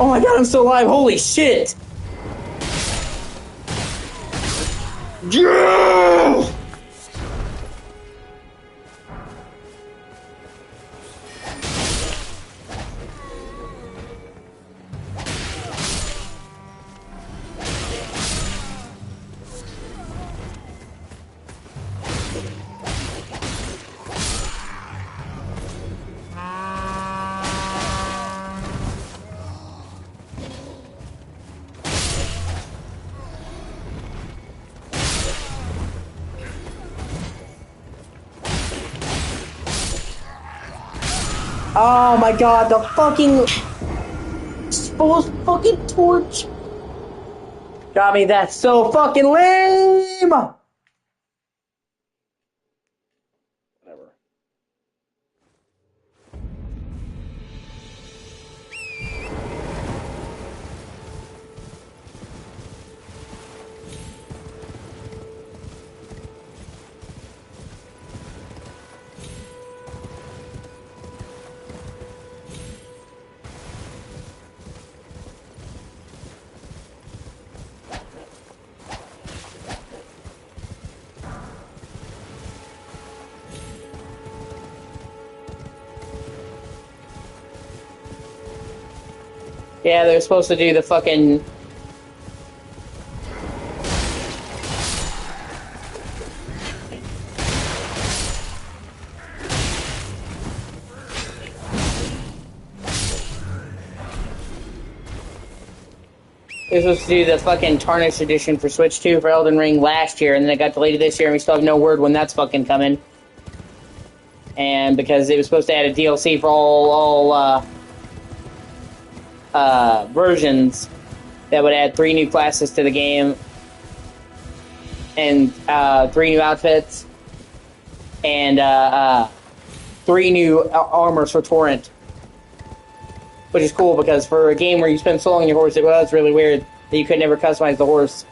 Oh my god, I'm still alive. Holy shit. Yeah! Oh my god, the fucking exposed fucking torch got me. That's so fucking lame. Whatever. Yeah, they're supposed to do the fucking... They're supposed to do the fucking Tarnished edition for Switch 2 for Elden Ring last year, and then it got delayed this year, and we still have no word when that's fucking coming. And because it was supposed to add a DLC for all versions that would add 3 new classes to the game, and 3 new outfits, and 3 new armors for Torrent. Which is cool, because for a game where you spend so long on your horse, it was really weird that you could never customize the horse.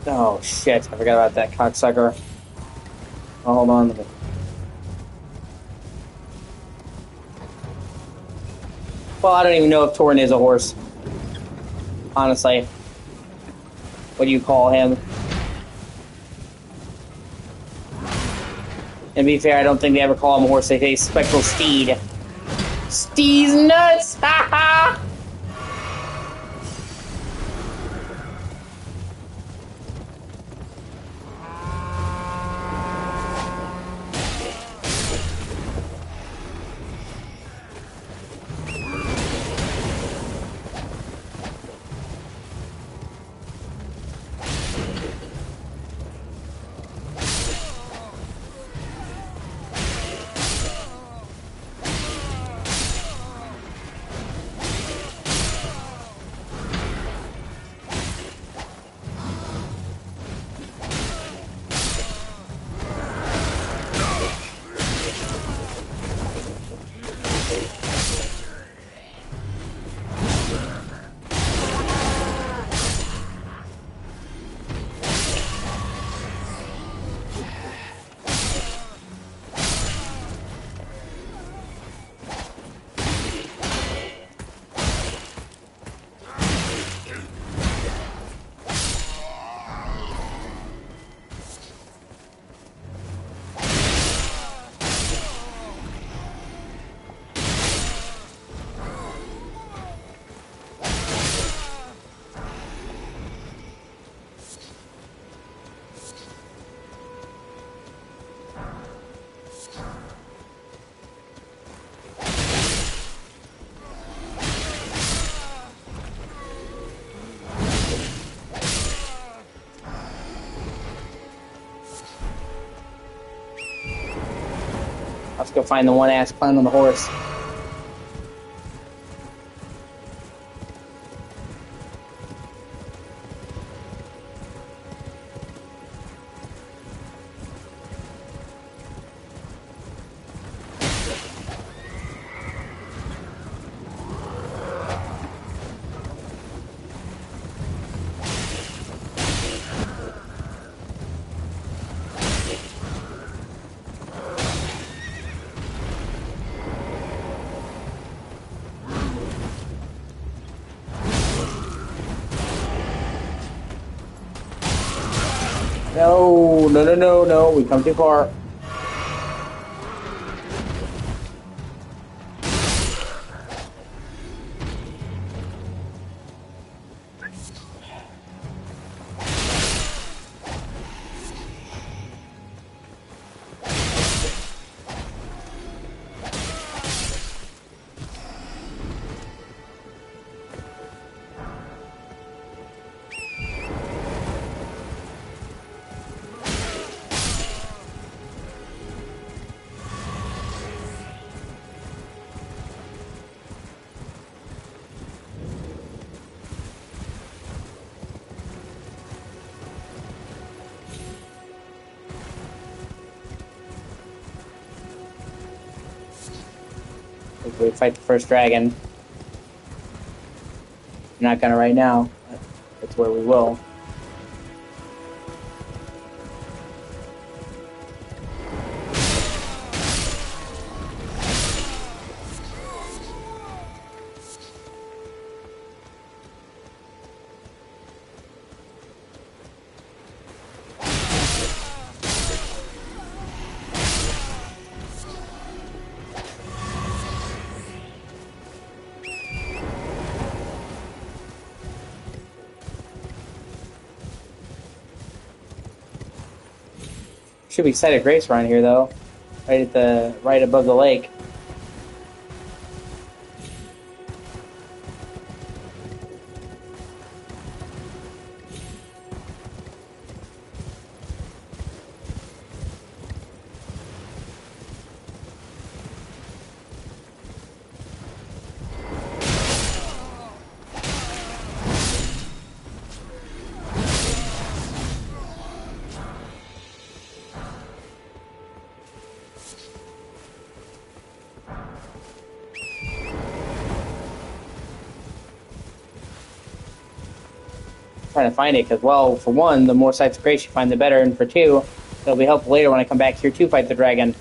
Oh shit, I forgot about that cocksucker. Oh, hold on a minute. Well, I don't even know if Torrent is a horse. Honestly. What do you call him? And to be fair, I don't think they ever call him a horse. They say Spectral Steed. Steed's nuts! Ha ha! Let's go find the one-ass clown on the horse. No, no, no, no, no. We come too far. We fight the first dragon. I'm not gonna right now. That's where we will. Should be Site of Grace around here, though. Right above the lake. Trying to find it because, well, for one, the more Sites of Grace you find, the better, and for two, it'll be helpful later when I come back here to fight the dragon.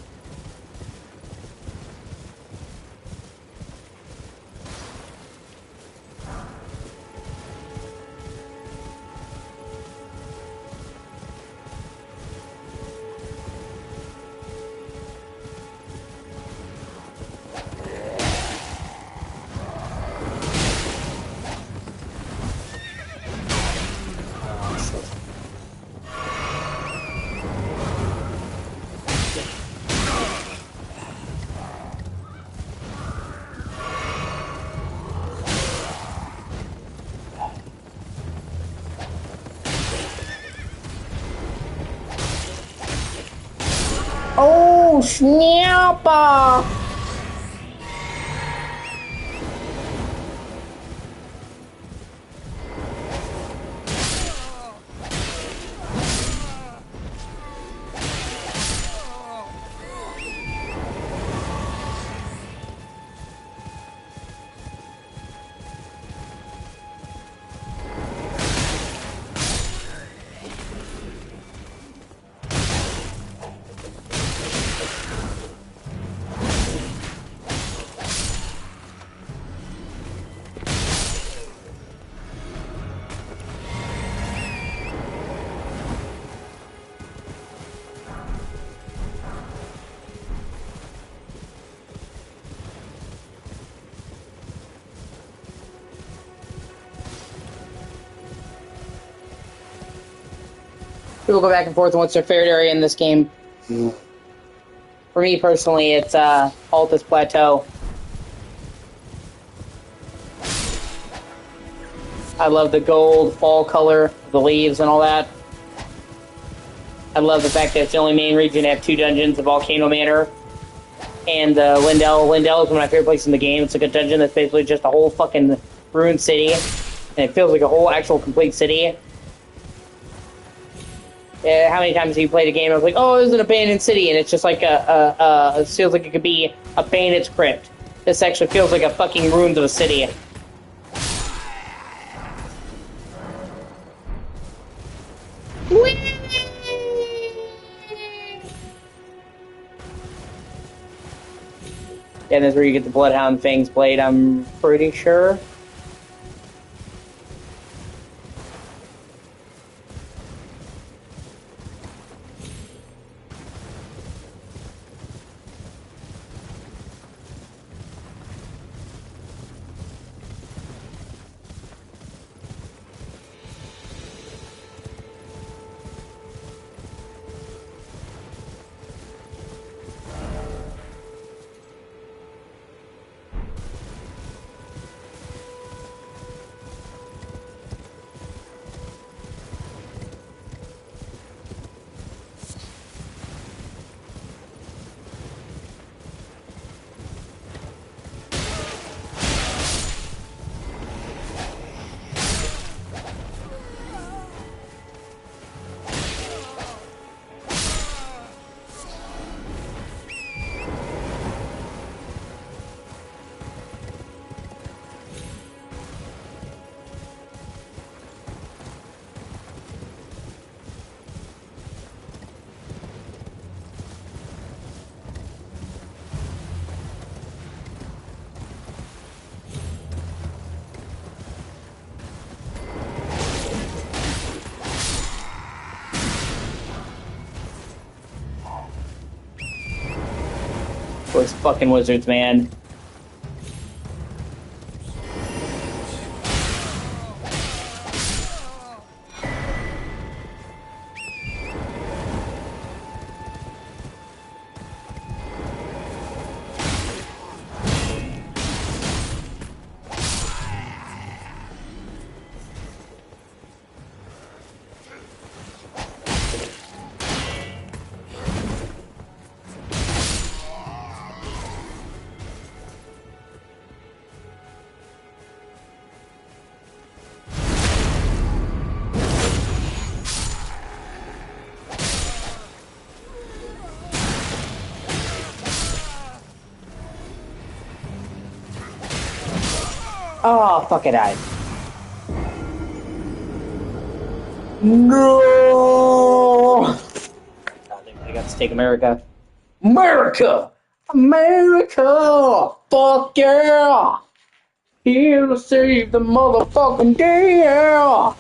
Oh, snapper! People go back and forth on what's their favorite area in this game. For me personally, it's Altus Plateau. I love the gold fall color of the leaves and all that. I love the fact that it's the only main region to have 2 dungeons, the Volcano Manor And Lindell is one of my favorite places in the game. It's like a dungeon that's basically just a whole fucking ruined city. And it feels like a whole actual complete city. How many times have you played a game? I was like, oh, this is an abandoned city, and it's just like it feels like it could be a bandit's crypt. This actually feels like a fucking ruins of a city. And that's where you get the Bloodhound Fangs blade, I'm pretty sure. Those fucking wizards, man. Oh, fuck, I died. No! I got to take America. America! America! Fuck yeah! Here to save the motherfucking day! Yeah!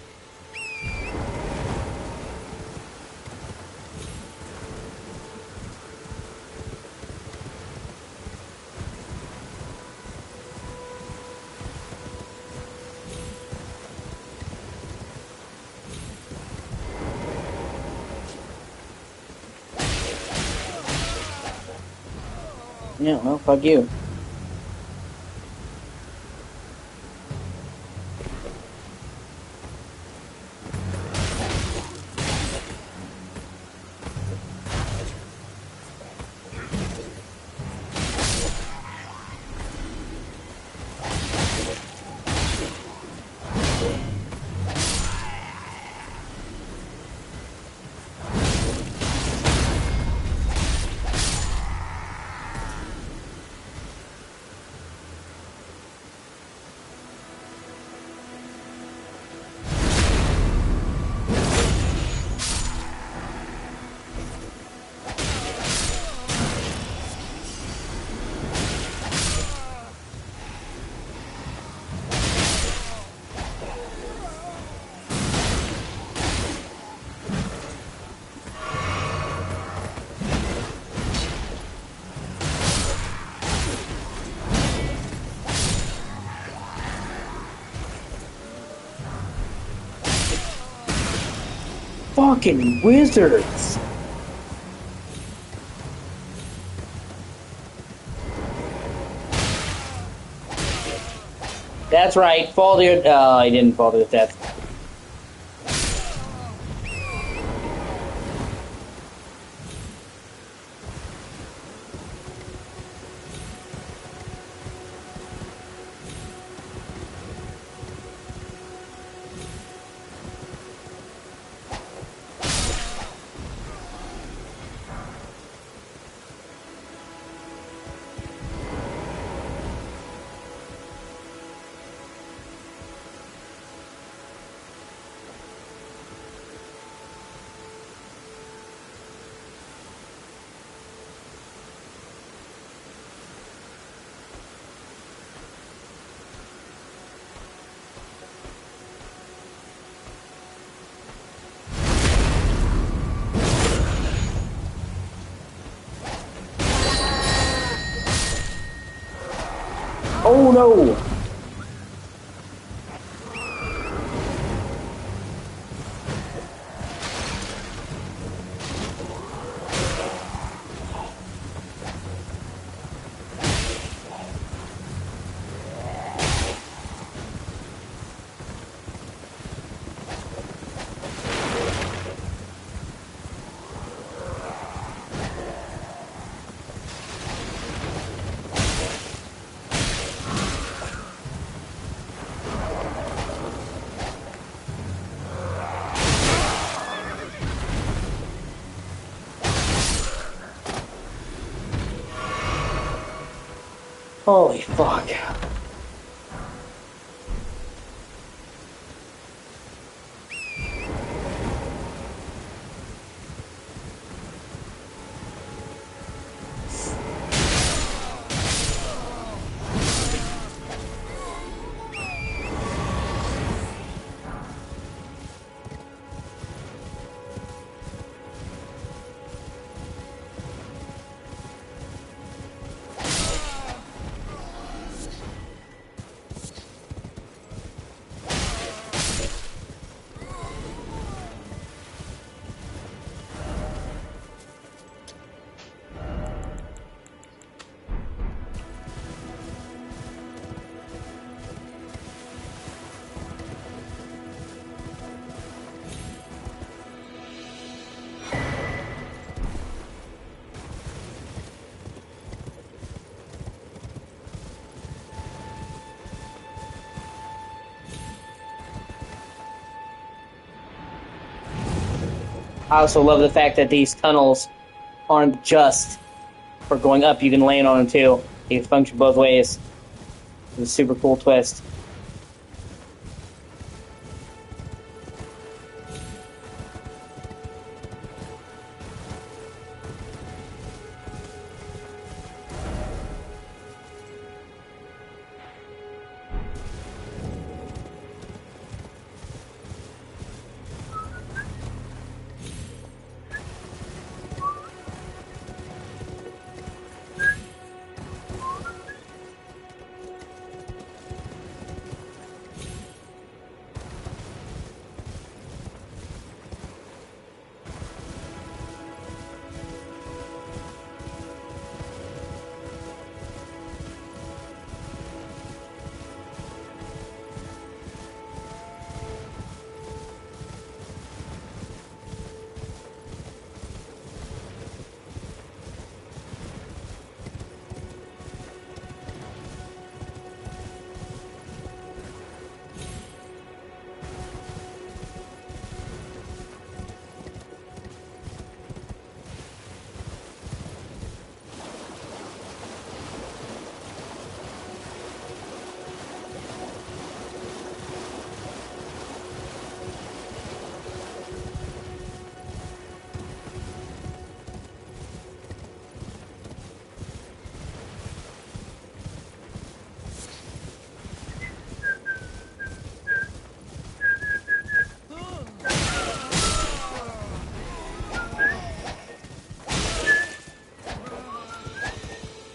Yeah, well, fuck you. Fucking wizards! That's right, fall to your... Oh, I didn't fall to his death. Oh no! Holy fuck. I also love the fact that these tunnels aren't just for going up, you can land on them too. They can function both ways. It's a super cool twist.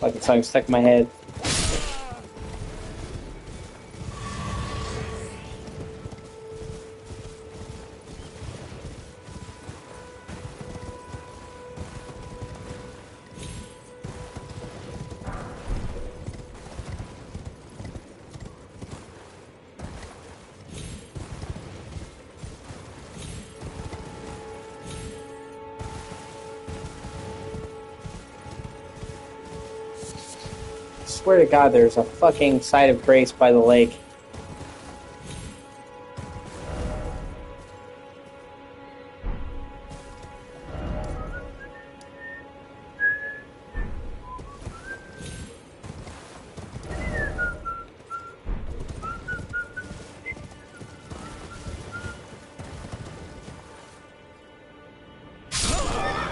Like it's something stuck in my head. I swear to God, there's a fucking site of grace by the lake.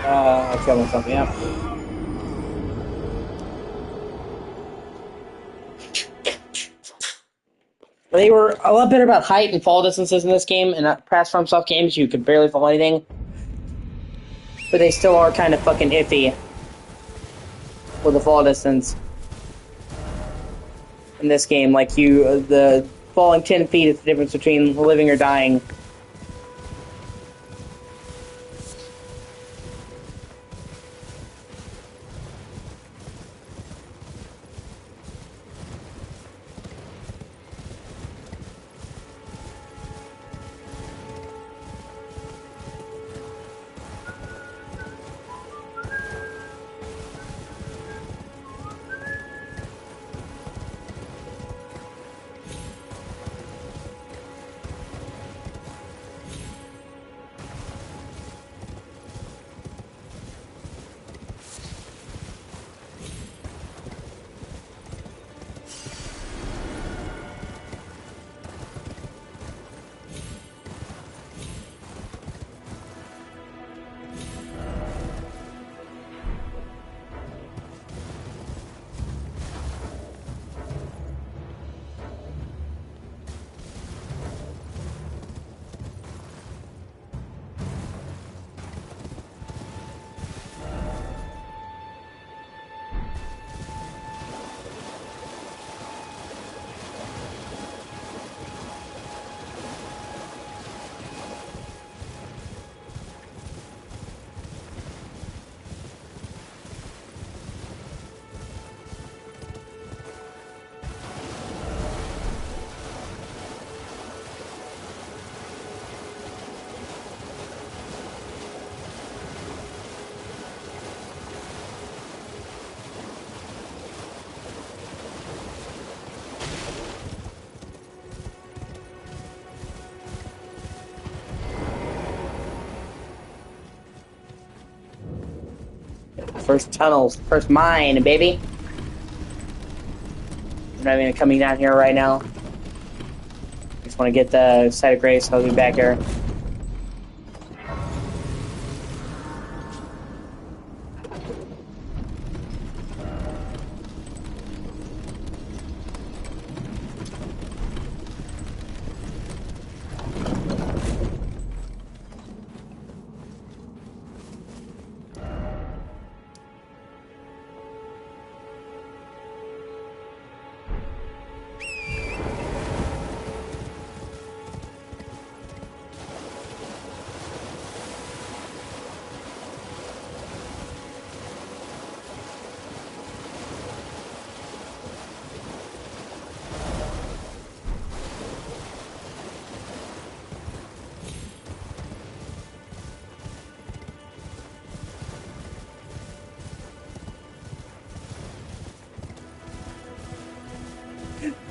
I killed myself, yeah. They were a lot better about height and fall distances in this game, and past FromSoft games you could barely fall anything. But they still are kind of fucking iffy with the fall distance. in this game. Like the falling 10 feet is the difference between living or dying. First tunnels, first mine, baby. I'm not even coming down here right now. Just want to get the site of grace. I'll be back here.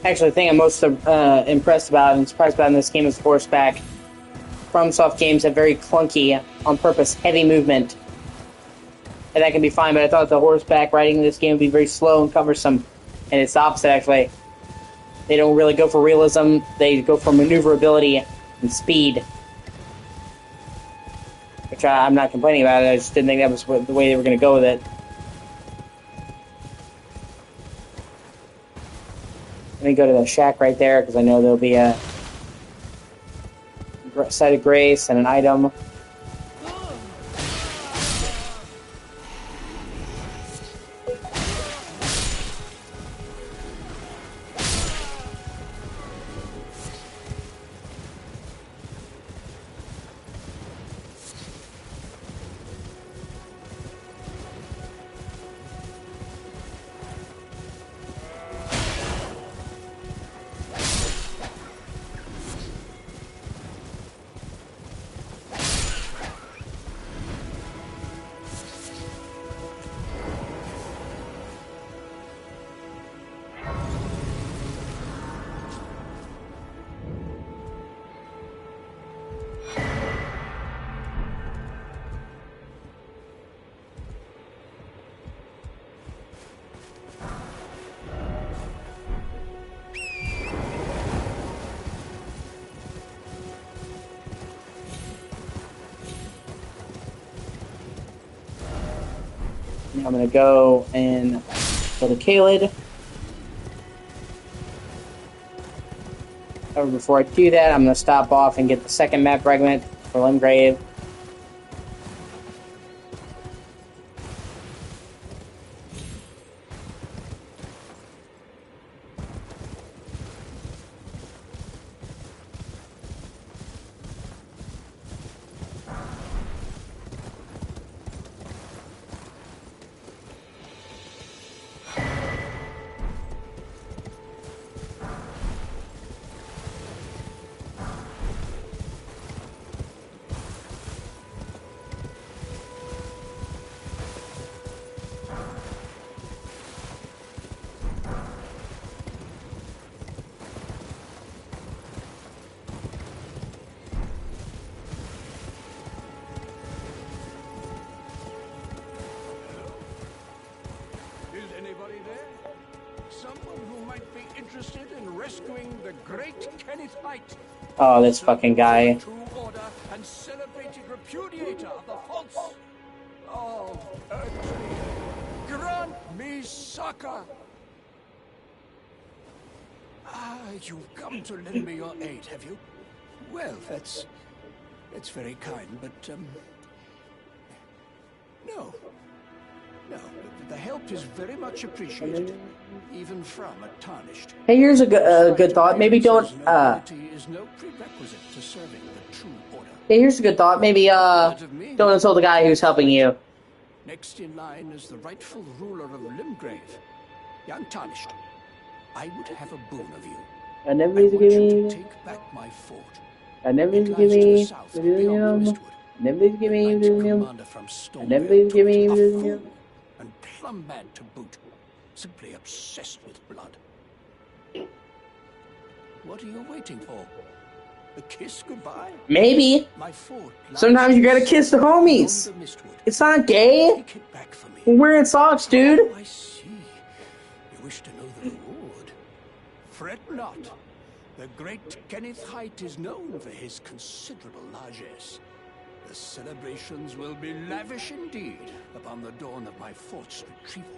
Actually, the thing I'm most impressed about and surprised about in this game is horseback. FromSoft games have very clunky, on purpose, heavy movement. And that can be fine, but I thought the horseback riding in this game would be very slow and cumbersome. And it's the opposite, actually. They don't really go for realism, they go for maneuverability and speed. Which I'm not complaining about it, I just didn't think that was the way they were going to go with it. Let me go to the shack right there, because I know there'll be a site of grace and an item. Now I'm going to go and go to Kaled. However, before I do that, I'm going to stop off and get the second map fragment for Limgrave. interested in rescuing the great Kenneth Knight. Oh, this fucking guy. True order and celebrated repudiator of the false. Oh, urgently, grant me succor. Ah, you've come to lend me your aid, have you? Well, that's very kind, but no, the help is very much appreciated, even from a tarnished. Hey, here's a good thought. Maybe don't is no prerequisite to serving the true order. Hey, here's a good thought. Maybe don't insult the guy who's helping you. Next in line is the rightful ruler of Limgrave, young Tarnished. I would have a boon of you. I never want give you me. to take back my fort. I never It give lies to the me. south, beyond the Mistwood. Never give The me. knight commander from Stormvale never give me. took to a fool and plumb mad to boot, simply obsessed with blood. What are you waiting for? A kiss goodbye? Maybe. My fort lies Sometimes you to gotta the kiss the south, homies. beyond the Mistwood. It's not gay. Take it back for me. We're wearing socks, dude. Oh, I see. You wish to know the reward. Fret not. The great Kenneth Height is known for his considerable largesse. The celebrations will be lavish indeed upon the dawn of my fort's retrieval.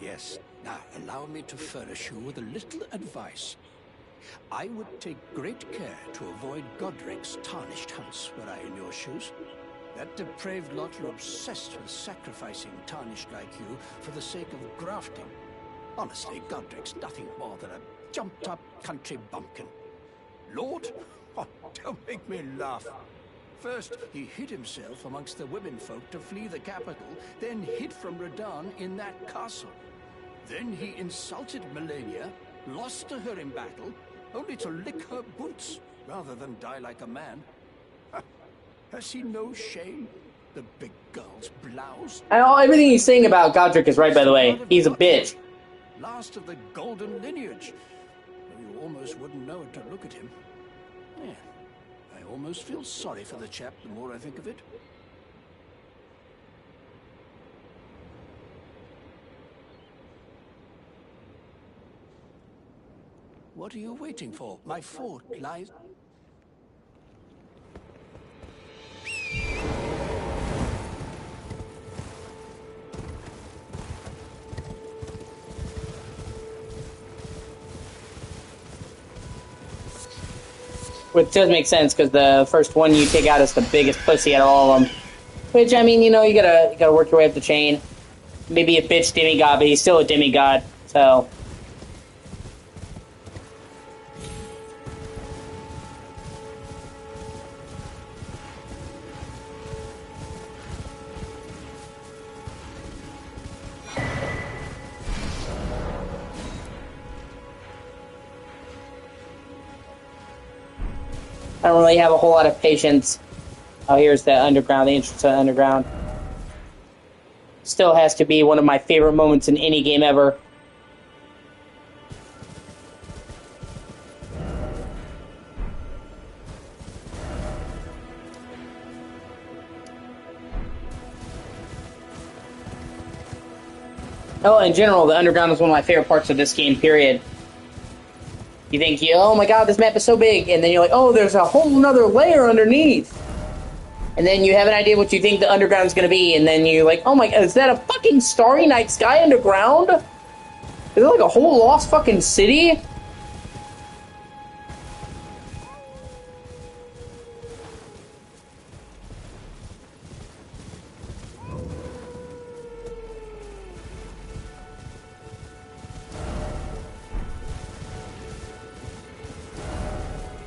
Yes, now allow me to furnish you with a little advice. I would take great care to avoid Godric's tarnished hunts were I in your shoes. That depraved lot are obsessed with sacrificing tarnished like you for the sake of grafting. Honestly, Godric's nothing more than a jumped-up country bumpkin. Lord? Oh, don't make me laugh. First, he hid himself amongst the womenfolk to flee the capital, then hid from Radahn in that castle. Then he insulted Melania, lost to her in battle, only to lick her boots rather than die like a man. Has he no shame? The big girl's blouse? Everything he's saying about Godric is right, by the way. He's a bitch. Last of the golden lineage. Though you almost wouldn't know it to look at him. Yeah, I almost feel sorry for the chap the more I think of it. What are you waiting for? My fort lies... Which does make sense, because the first one you take out is the biggest pussy out of all of them. Which, I mean, you know, you gotta work your way up the chain. Maybe a bitch demigod, but he's still a demigod, so... I don't really have a whole lot of patience. Oh, here's the underground, the entrance to the underground. Still has to be one of my favorite moments in any game ever. Oh, in general, the underground is one of my favorite parts of this game, period. You think, oh my god, this map is so big, and then you're like, oh, there's a whole nother layer underneath. And then you have an idea what you think the underground is going to be, and then you're like, oh my god, is that a fucking Starry Night Sky underground? Is it like a whole lost fucking city?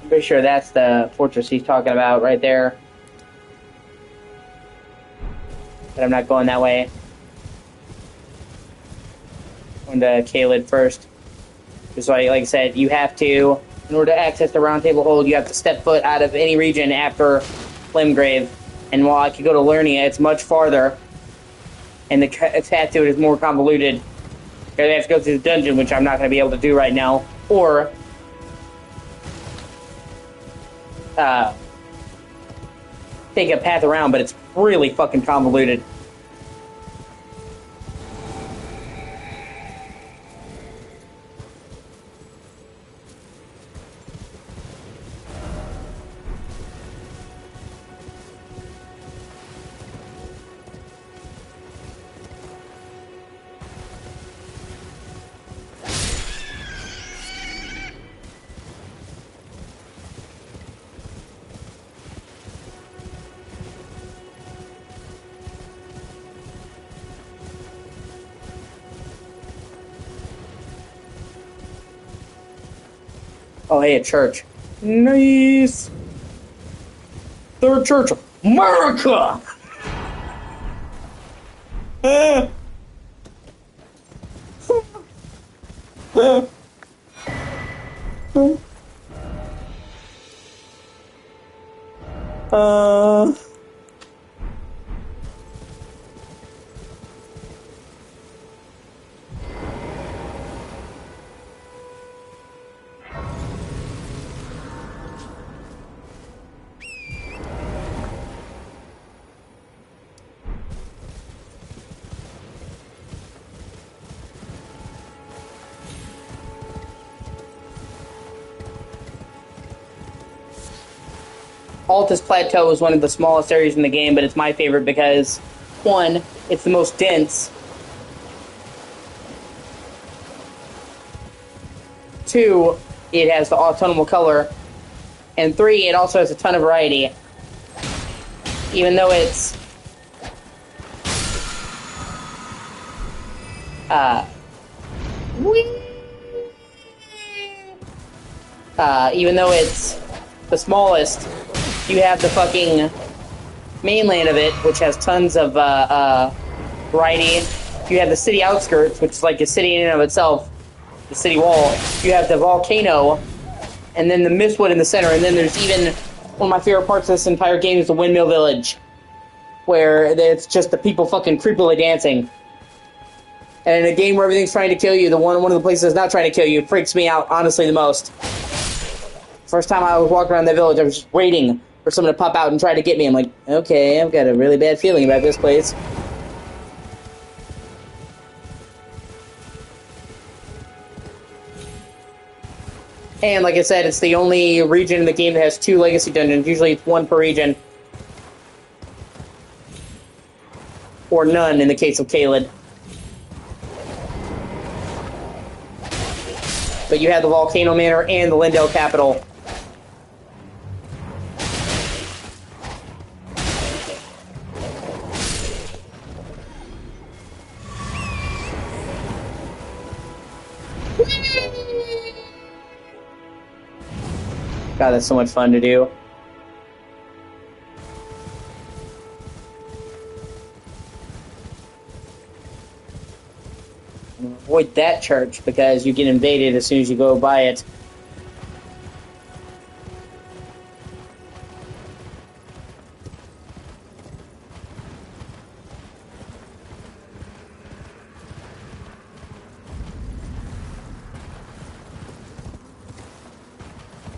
I'm pretty sure that's the fortress he's talking about right there. But I'm not going that way. I'm going to Caelid first. Just like I said, you have to, in order to access the Round Table Hold, you have to step foot out of any region after Limgrave. And while I could go to Lernia, it's much farther. And the path to it is more convoluted. You have to go through the dungeon, which I'm not going to be able to do right now. Or... take a path around, but it's really fucking convoluted. Oh, hey, a church. Nice. Third Church of America. Altus Plateau is one of the smallest areas in the game, but it's my favorite because, one, it's the most dense. Two, it has the autumnal color. And three, it also has a ton of variety. Even though it's... even though it's the smallest, you have the fucking mainland of it, which has tons of variety. You have the city outskirts, which is like a city in and of itself, the city wall. You have the volcano, and then the Mistwood in the center, and then there's even one of my favorite parts of this entire game is the Windmill Village, where it's just the people fucking creepily dancing. And in a game where everything's trying to kill you, one of the places that's not trying to kill you freaks me out, honestly, the most. First time I was walking around the village, I was just waiting for someone to pop out and try to get me. I'm like, okay, I've got a really bad feeling about this place. And like I said, it's the only region in the game that has 2 legacy dungeons. Usually it's 1 per region. Or none in the case of Caelid. But you have the Volcano Manor and the Lindell Capital. God, that's so much fun to do. Avoid that church because you get invaded as soon as you go by it.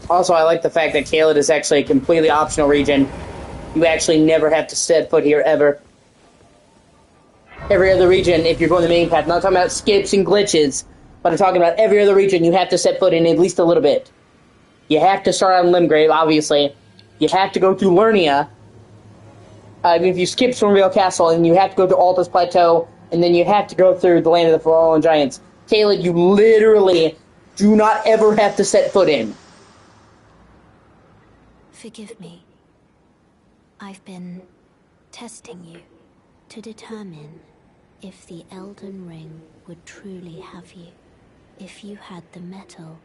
Also, I like the fact that Caelid is actually a completely optional region. You actually never have to set foot here, ever. Every other region, if you're going the main path, I'm not talking about skips and glitches, but I'm talking about every other region you have to set foot in at least a little bit. You have to start on Limgrave, obviously. You have to go through Lernia. If you skip Stormvale Castle, and you have to go to Altus Plateau, and then you have to go through the Land of the Fallen Giants. Caelid, you literally do not ever have to set foot in. Forgive me. I've been testing you to determine if the Elden Ring would truly have you. If you had the mettle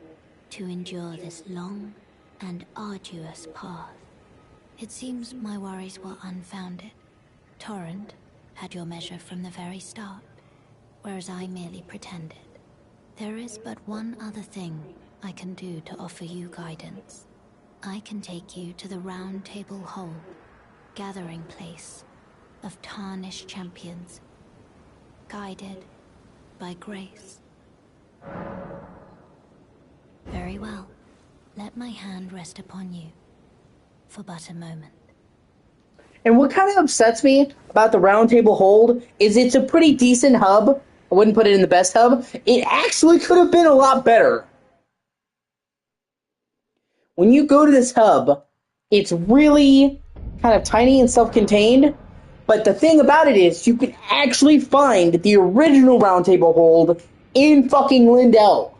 to endure this long and arduous path. It seems my worries were unfounded. Torrent had your measure from the very start, whereas I merely pretended. There is but one other thing I can do to offer you guidance. I can take you to the Round Table Hold, gathering place of tarnished champions, guided by grace. Very well. Let my hand rest upon you for but a moment. And what kind of upsets me about the Round Table Hold is it's a pretty decent hub. I wouldn't put it in the best hub. It actually could have been a lot better. When you go to this hub, it's really kind of tiny and self-contained, but the thing about it is you can actually find the original Round Table Hold in fucking Lindell.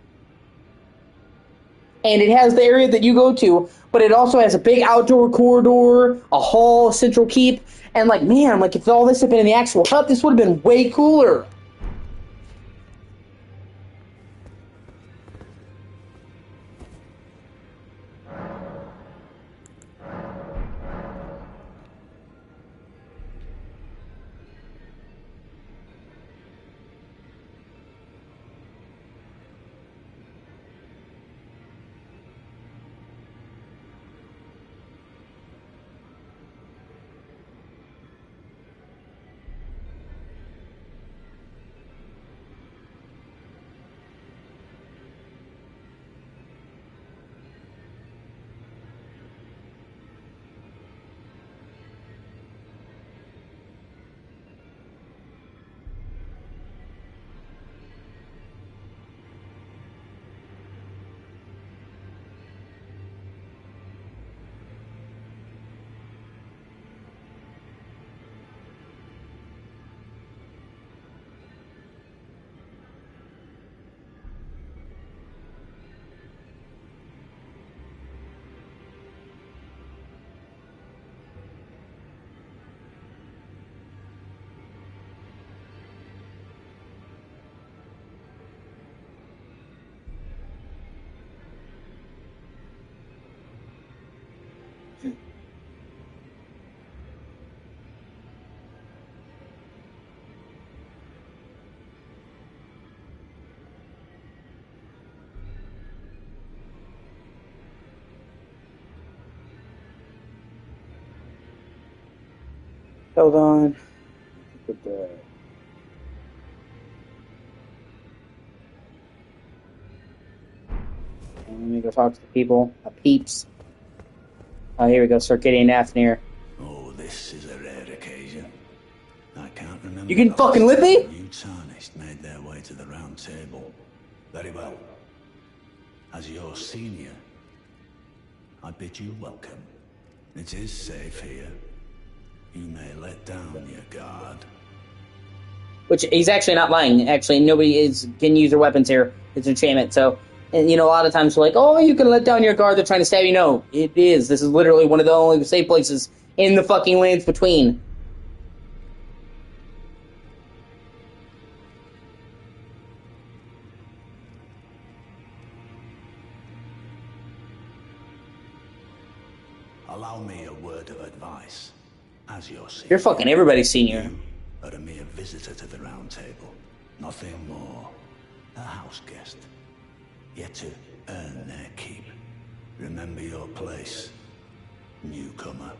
And it has the area that you go to, but it also has a big outdoor corridor, a hall, a central keep, and like, man, like if all this had been in the actual hub, this would have been way cooler. Hold on. Let me go talk to the people. Peeps. Oh, here we go. Circadian Afnir. Oh, this is a rare occasion. I can't remember. You can fucking with me? New tarnished made their way to the round table. Very well. As your senior, I bid you welcome. It is safe here. You may let down your guard. Which he's actually not lying. Actually, nobody can use their weapons here. It's enchantment. So, and you know, a lot of times they're like, "Oh, you can let down your guard. They're trying to stab you." No, it is. This is literally one of the only safe places in the fucking lands between. Allow me a word of advice. As your senior, You're fucking everybody's senior. you are a mere visitor to the round table. Nothing more. A house guest. Yet to earn their keep. Remember your place, newcomer.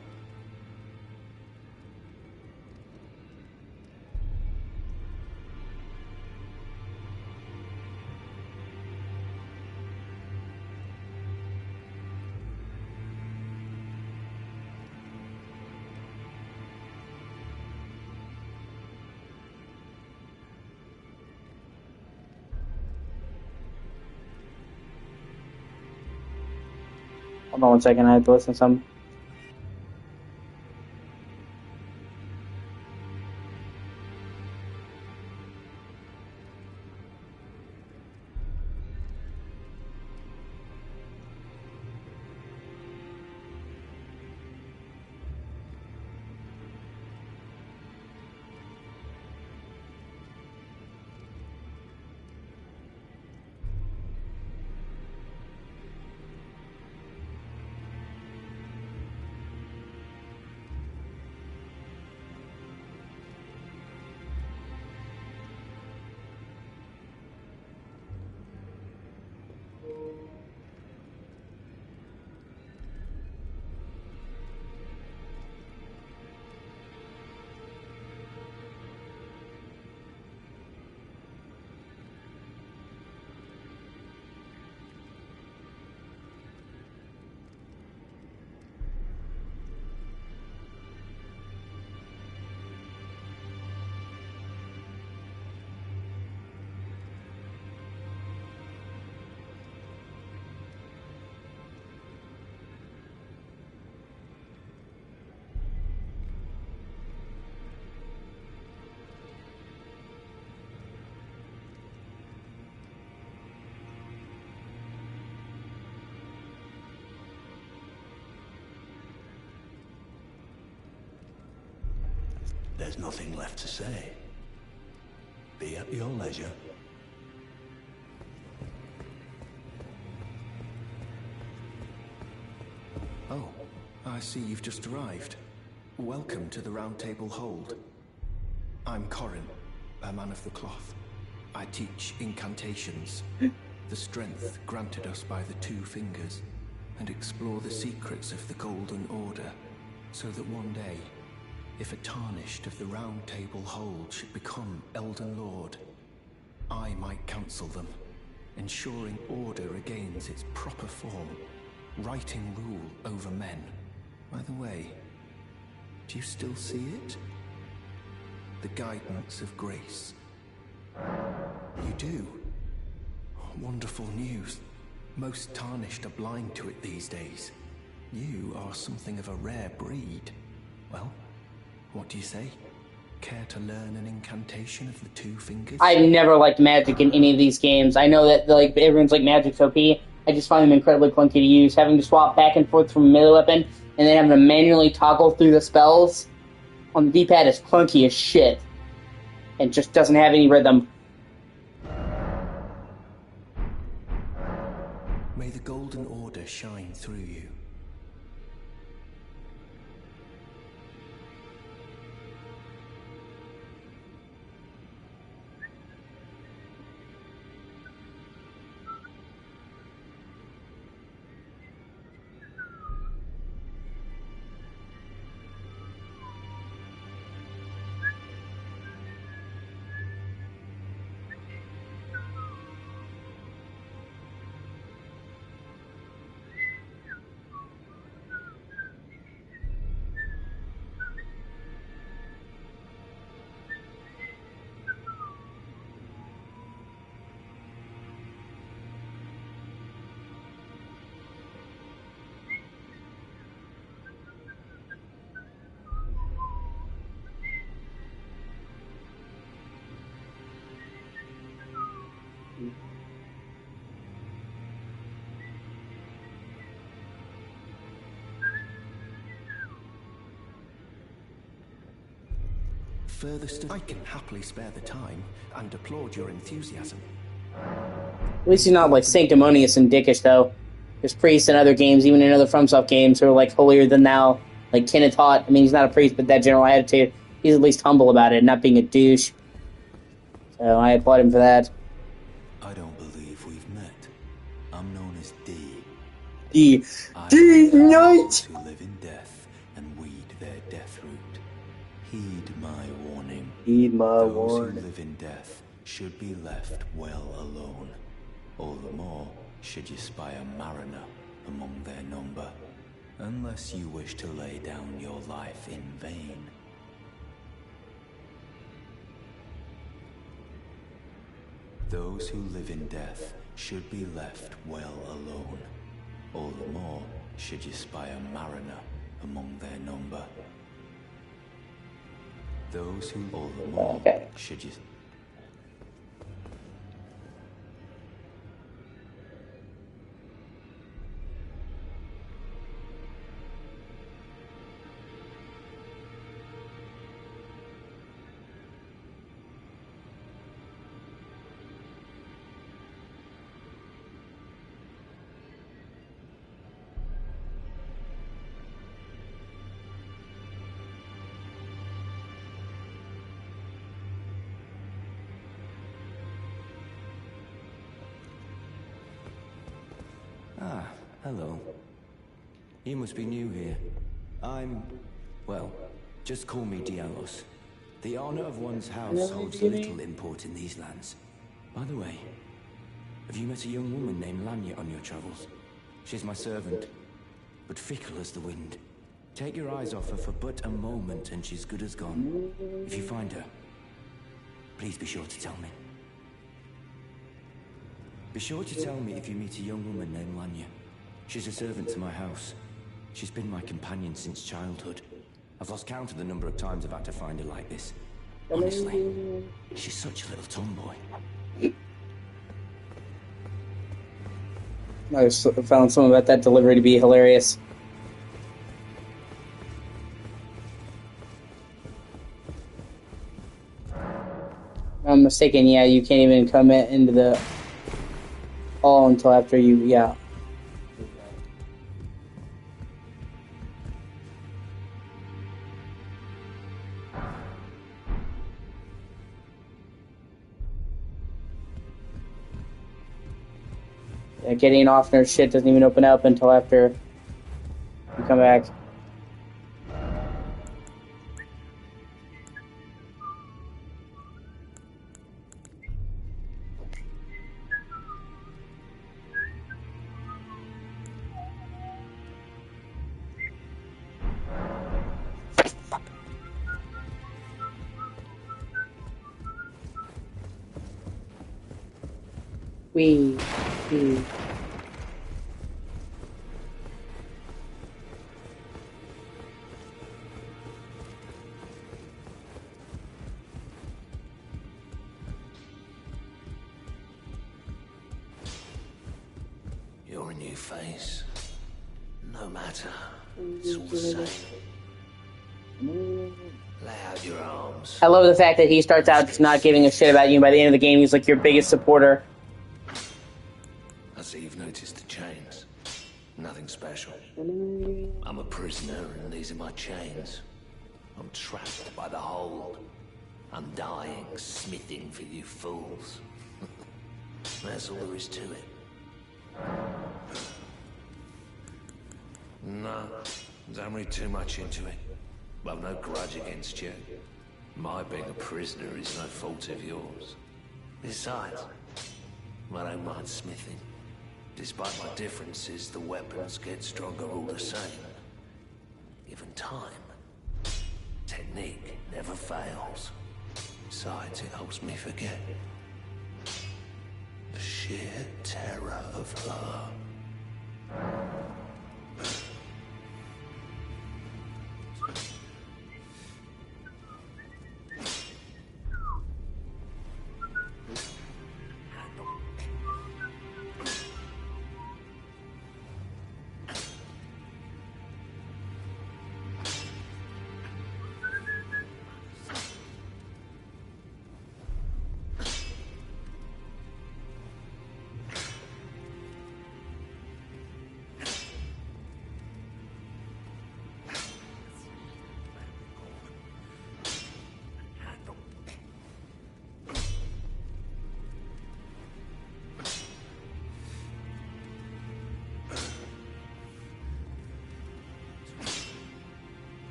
Hold on 1 second. I have to listen to some. There's nothing left to say. Be at your leisure. Oh, I see you've just arrived. Welcome to the Round Table Hold. I'm Corin, a man of the cloth. I teach incantations, the strength granted us by the Two Fingers, and explore the secrets of the Golden Order, so that one day, if a Tarnished of the Round Table Hold should become Elden Lord, I might counsel them, ensuring order regains its proper form, righting rule over men. By the way, do you still see it? The guidance of grace. You do? Wonderful news. Most Tarnished are blind to it these days. You are something of a rare breed. Well, what do you say? Care to learn an incantation of the Two Fingers? I've never liked magic in any of these games. I know that like everyone's like magic's OP. I just find them incredibly clunky to use. Having to swap back and forth from a melee weapon and then having to manually toggle through the spells on the D-pad is clunky as shit. And just doesn't have any rhythm. May the Golden Order shine through you. further study. I can happily spare the time and applaud your enthusiasm. At least he's not like sanctimonious and dickish, though. There's priests in other games, even in other FromSoft games, who are like holier than thou. Like Kinetot. I mean, he's not a priest, but that general attitude. He's at least humble about it, not being a douche. So I applaud him for that. I don't believe we've met. I'm known as D. D Knight! Who live in death and weed their death root. Heed my warning. Heed my Those warning. who live in death should be left well alone. All the more should you spy a mariner among their number, unless you wish to lay down your life in vain. Those who live in death should be left well alone. All the more should you spy a mariner among their number. Those who all the more should you... Ah, hello. You must be new here. Well, just call me Dialos. The honor of one's house holds little import in these lands. By the way, have you met a young woman named Lanya on your travels? She's my servant, but fickle as the wind. Take your eyes off her for but a moment and she's good as gone. If you find her, please be sure to tell me. Be sure to tell me if you meet a young woman named Lanya. She's a servant to my house. She's been my companion since childhood. I've lost count of the number of times I've had to find her like this. Honestly, she's such a little tomboy. I just found something about that delivery to be hilarious. If I'm mistaken, yeah, you can't even come into the hall until after you, yeah. Getting off their shit doesn't even open up until after you come back. We. You're a new face. No matter. It's all the same. Lay out your arms. I love the fact that he starts out just not giving a shit about you, and by the end of the game, he's like your biggest supporter. I see you've noticed the chains. Nothing special. I'm a prisoner, and these are my chains. I'm trapped by the hold. I'm dying, smithing for you fools. That's all there is to it. No, don't read too much into it. I've no grudge against you. My being a prisoner is no fault of yours. Besides, I don't mind smithing. Despite my differences, the weapons get stronger all the same. Given time, technique never fails. Besides, it helps me forget the sheer terror of her.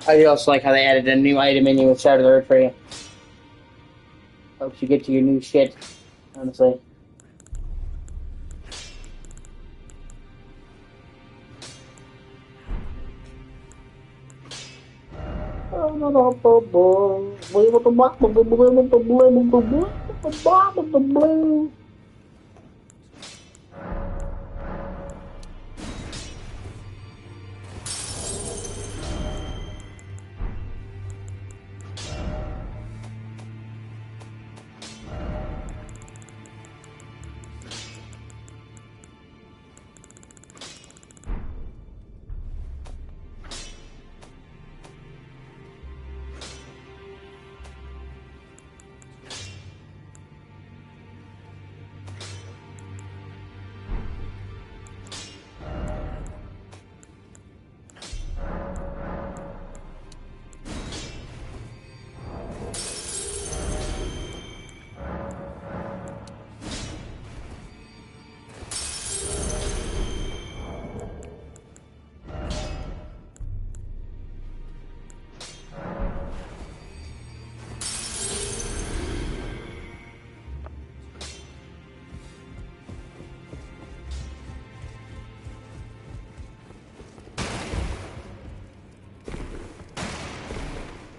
I also like how they added a new item menu with Shattered Earth for you. Helps you get to your new shit, honestly.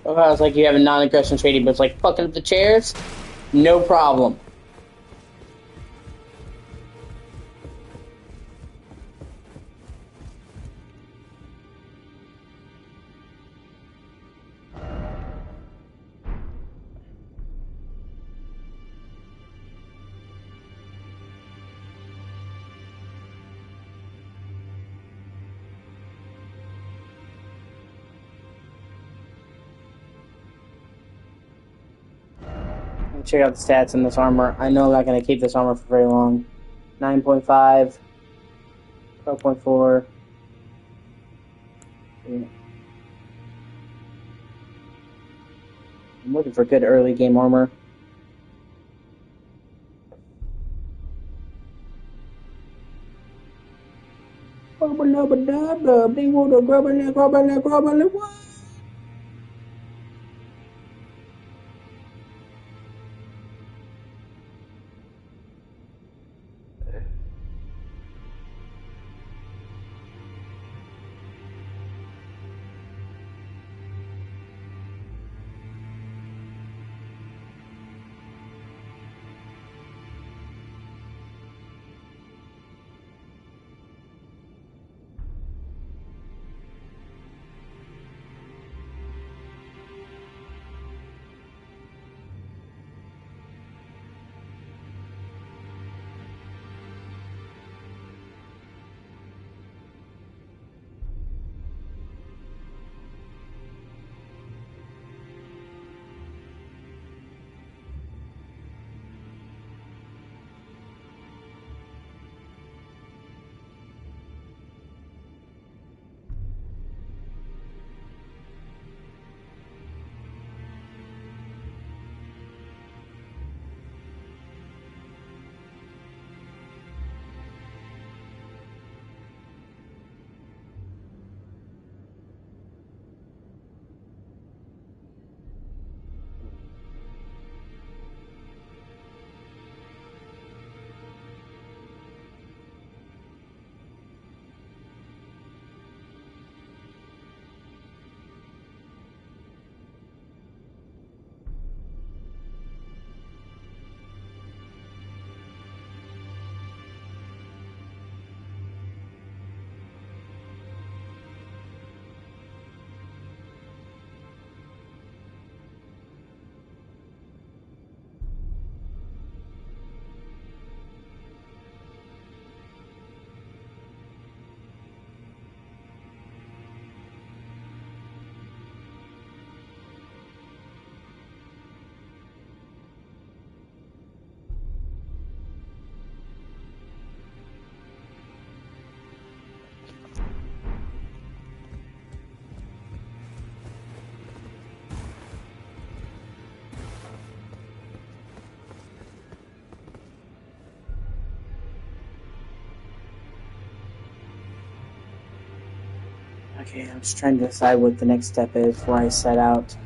Okay, I was like, you have a non-aggression trading, but it's like fucking up the chairs? No problem. Check out the stats in this armor. I know I'm not going to keep this armor for very long. 9.5, 12.4. Yeah. I'm looking for good early game armor. Okay, I'm just trying to decide what the next step is before I set out.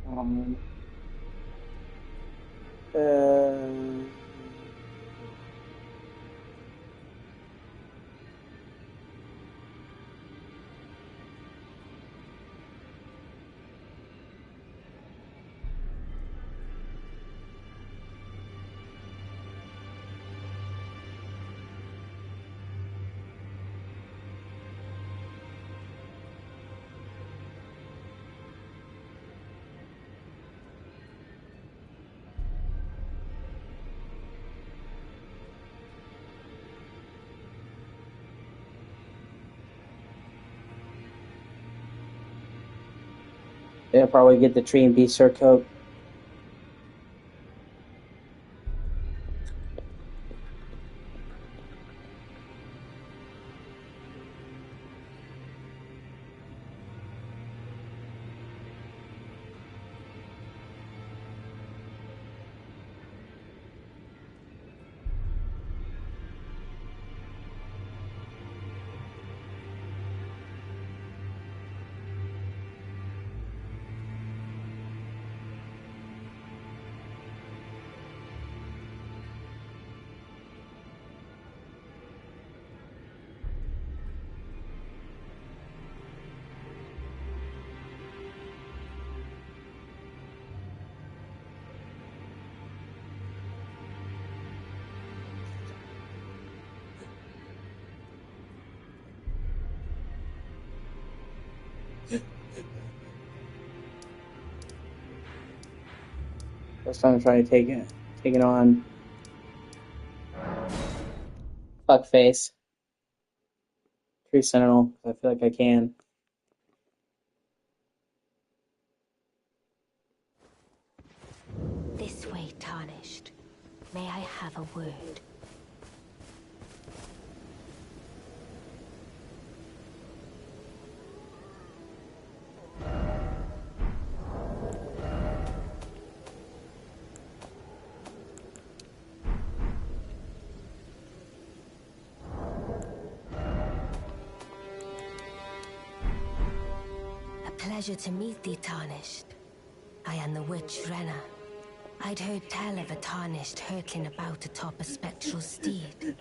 Um, uh, they'll probably get the tree and beast coat. First time I'm trying to take it on. Fuckface. Tree Sentinel. I feel like I can. This way, Tarnished. May I have a word? A pleasure to meet thee, Tarnished. I am the witch Renna. I'd heard tell of a Tarnished hurtling about atop a spectral steed,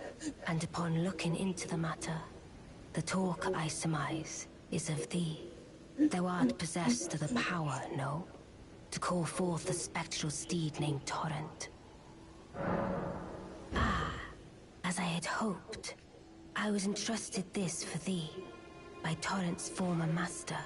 and upon looking into the matter, the talk, I surmise, is of thee. Thou art possessed of the power, no? To call forth the spectral steed named Torrent. Ah, as I had hoped. I was entrusted this for thee, by Torrent's former master.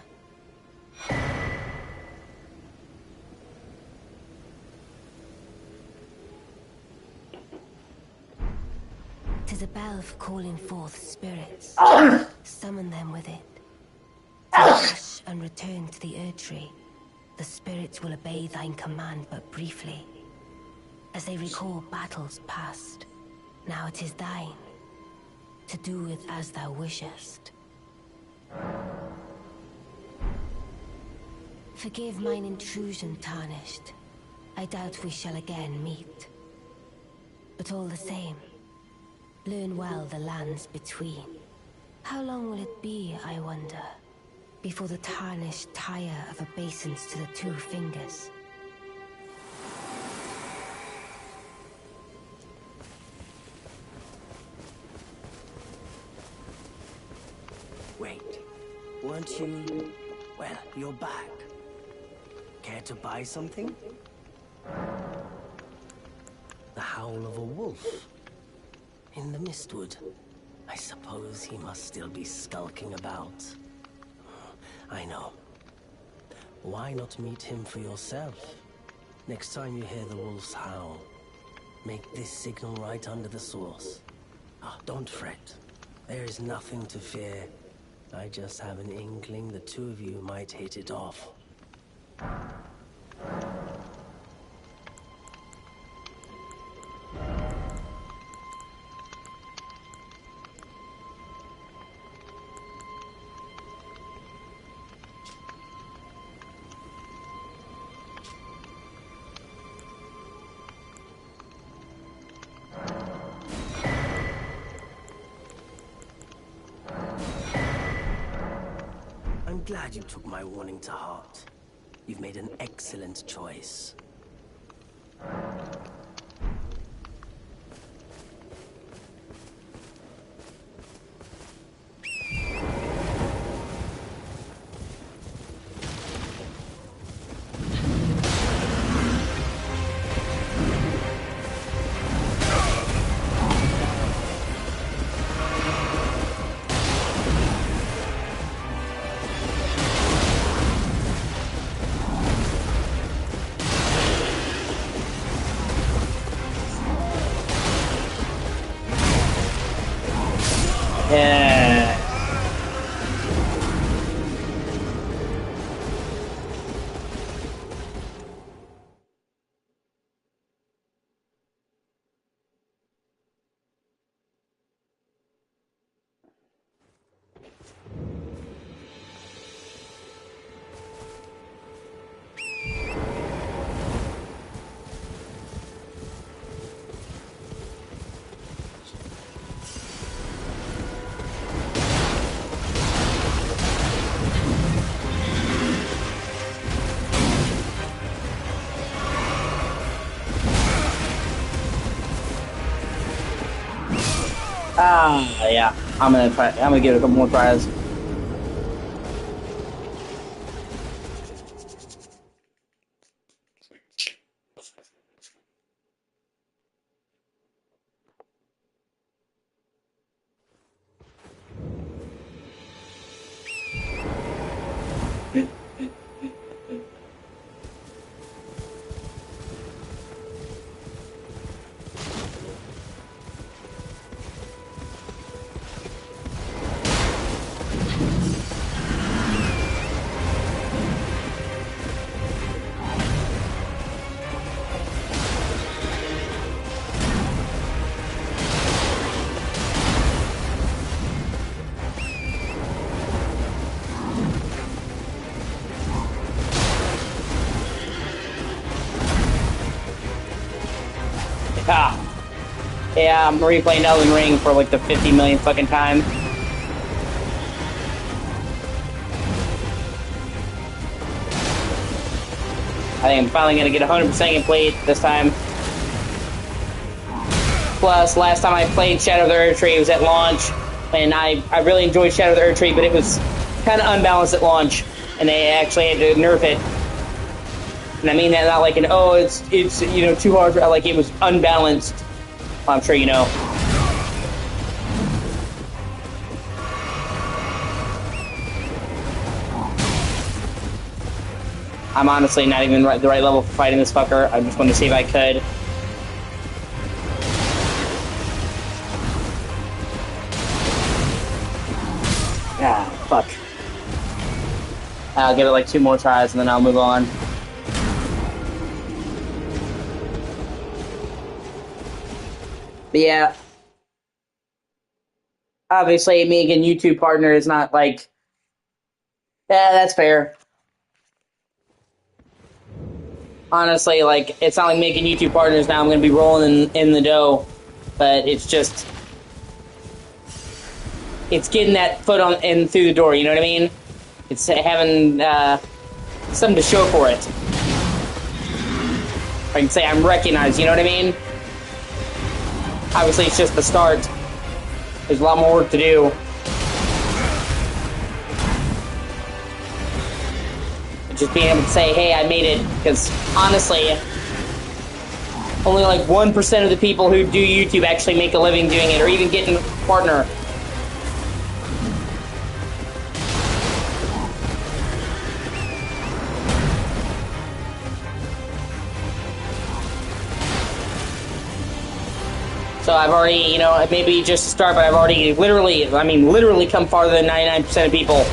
'Tis a bell for calling forth spirits. Summon them with it. To hush and return to the Erdtree. The spirits will obey thine command but briefly, as they recall battles past. Now it is thine, to do with as thou wishest. Forgive mine intrusion, Tarnished. I doubt we shall again meet. But all the same, learn well the lands between. How long will it be, I wonder, before the Tarnished tire of obeisance to the two fingers? Wait. Weren't you... Well, you're back. Care to buy something? The howl of a wolf. In the Mistwood. I suppose he must still be skulking about. I know. Why not meet him for yourself? Next time you hear the wolf's howl, make this signal right under the source. Don't fret. There is nothing to fear. I just have an inkling the two of you might hit it off. I'm glad you took my warning to heart. You've made an excellent choice. Yeah. Yeah. I'm gonna give it a couple more tries. Yeah, I'm replaying Elden Ring for like the 50 millionth fucking time. I think I'm finally gonna get 100% complete this time. Plus, last time I played Shadow of the Erdtree, it was at launch, and I really enjoyed Shadow of the Erdtree, but it was kind of unbalanced at launch, and they actually had to nerf it. And I mean that not like an, oh, it's you know, too hard, like it was unbalanced. Well, I'm sure you know. I'm honestly not even the right level for fighting this fucker. I just wanted to see if I could. Ah, fuck. I'll give it like 2 more tries and then I'll move on. But yeah. Obviously, making YouTube partner is not like... Yeah, that's fair. Honestly, like, it's not like making YouTube partners now I'm going to be rolling in the dough. But it's just... It's getting that foot on in through the door, you know what I mean? It's having something to show for it. I can say I'm recognized, you know what I mean? Obviously, it's just the start. There's a lot more work to do. just being able to say, hey, I made it, because honestly, only like 1% of the people who do YouTube actually make a living doing it, or even getting a partner. So I've already, you know, maybe just to start, but I've already literally come farther than 99% of people.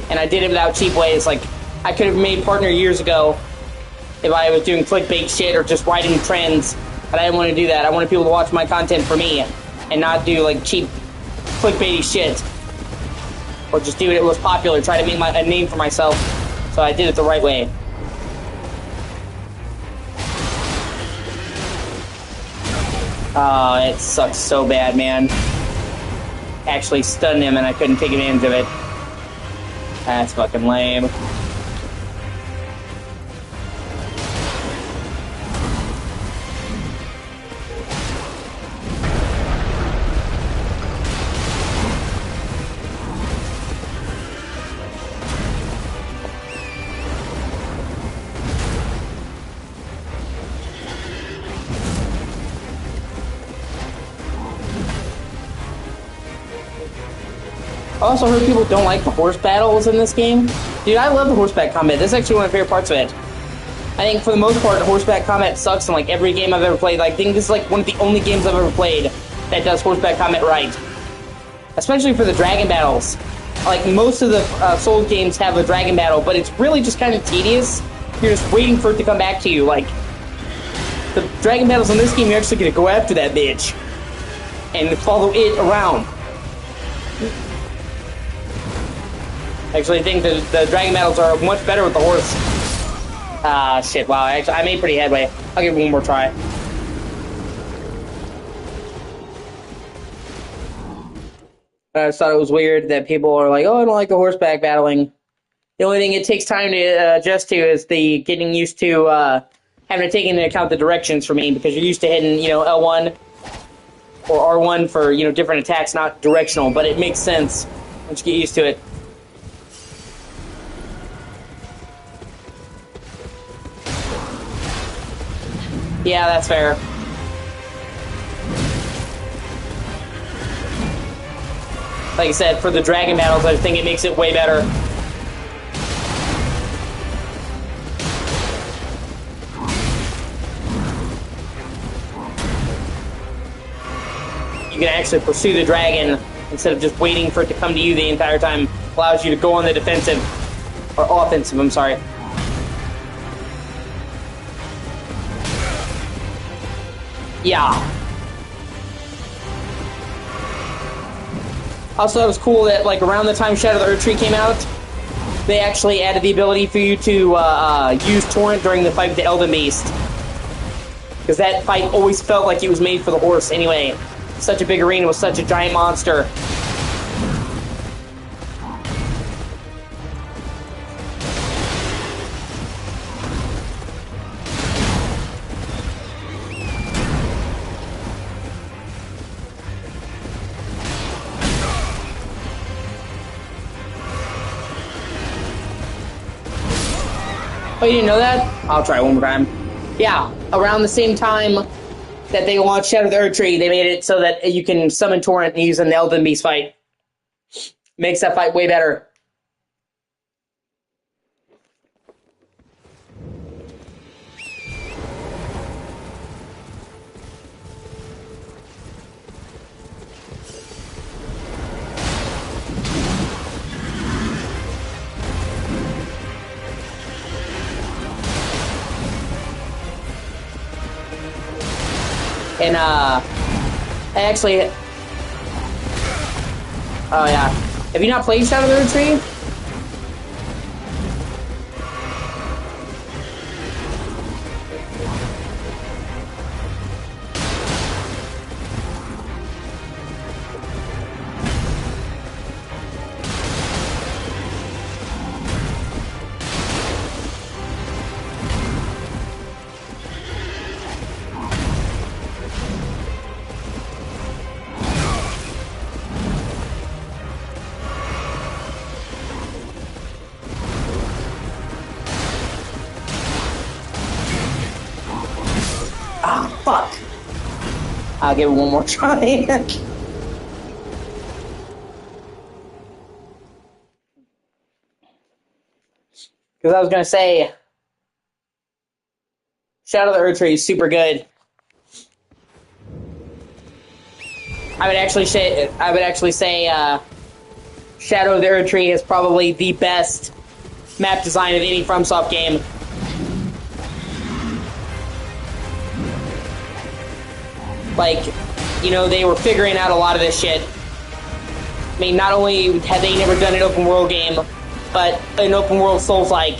And I did it without cheap ways. Like, I could have made partner years ago if I was doing clickbait shit or just writing trends, but I didn't want to do that. I wanted people to watch my content for me and not do, like, cheap clickbaity shit. Or just do it was popular, try to make a name for myself. So I did it the right way. Oh, it sucks so bad, man. Actually stunned him and I couldn't take advantage of it. That's fucking lame. I also heard people don't like the horse battles in this game. Dude, I love the horseback combat. This is actually one of my favorite parts of it. I think for the most part, horseback combat sucks in like every game I've ever played. Like, I think this is like one of the only games I've ever played that does horseback combat right. Especially for the dragon battles. Like, most of the Souls games have a dragon battle, but it's really just kind of tedious. You're just waiting for it to come back to you. Like, the dragon battles in this game, you're actually gonna go after that bitch and follow it around. Actually, I think the dragon battles are much better with the horse. Ah, shit, wow, actually, I made pretty headway. I'll give it one more try. I just thought it was weird that people are like, oh, I don't like the horseback battling. The only thing it takes time to adjust to is the getting used to having to take into account the directions for me, because you're used to hitting, you know, L1 or R1 for, you know, different attacks, not directional, but it makes sense once you get used to it. Yeah, that's fair. Like I said, for the dragon battles, I think it makes it way better. You can actually pursue the dragon instead of just waiting for it to come to you the entire time. Allows you to go on the defensive, or offensive, I'm sorry. Yeah. Also, it was cool that, like, around the time Shadow of the Earth Tree came out, they actually added the ability for you to use Torrent during the fight with the Elden Beast. Because that fight always felt like it was made for the horse anyway. Such a big arena with such a giant monster. Oh, you didn't know that? I'll try one more time. Yeah, around the same time that they launched Shadow of the Earth Tree, they made it so that you can summon Torrent and use an Elden Beast fight. Makes that fight way better. And, actually... Oh, yeah. Have you not played Shadow of the Earth Tree? Fuck. I'll give it one more try. Because I was gonna say, Shadow of the Erdtree is super good. I would actually say Shadow of the Erdtree is probably the best map design of any FromSoft game. Like, you know, they were figuring out a lot of this shit. I mean, not only had they never done an open world game, but an open world Souls-like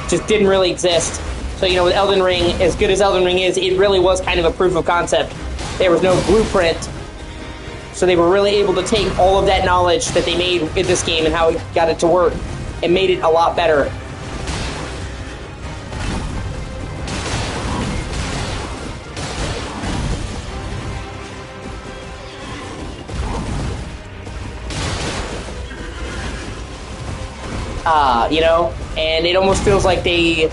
just didn't really exist. So, you know, with Elden Ring, as good as Elden Ring is, it really was kind of a proof of concept. There was no blueprint. So they were really able to take all of that knowledge that they made in this game and how it got it to work and made it a lot better. You know, and it almost feels like they,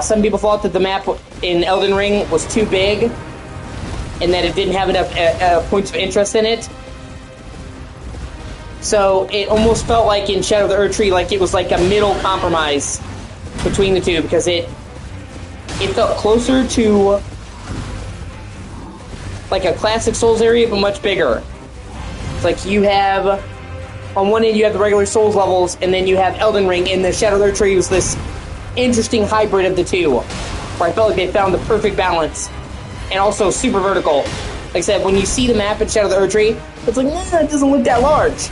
some people thought that the map in Elden Ring was too big and that it didn't have enough points of interest in it. So it almost felt like in Shadow of the Erdtree, like it was like a middle compromise between the two, because it felt closer to like a classic Souls area, but much bigger. It's like you have, on one end you have the regular Souls levels, and then you have Elden Ring, and the Shadow of the Erdtree was this interesting hybrid of the two, where I felt like they found the perfect balance, and also super vertical. Like I said, when you see the map in Shadow of the Erdtree, it's like, nah, it doesn't look that large.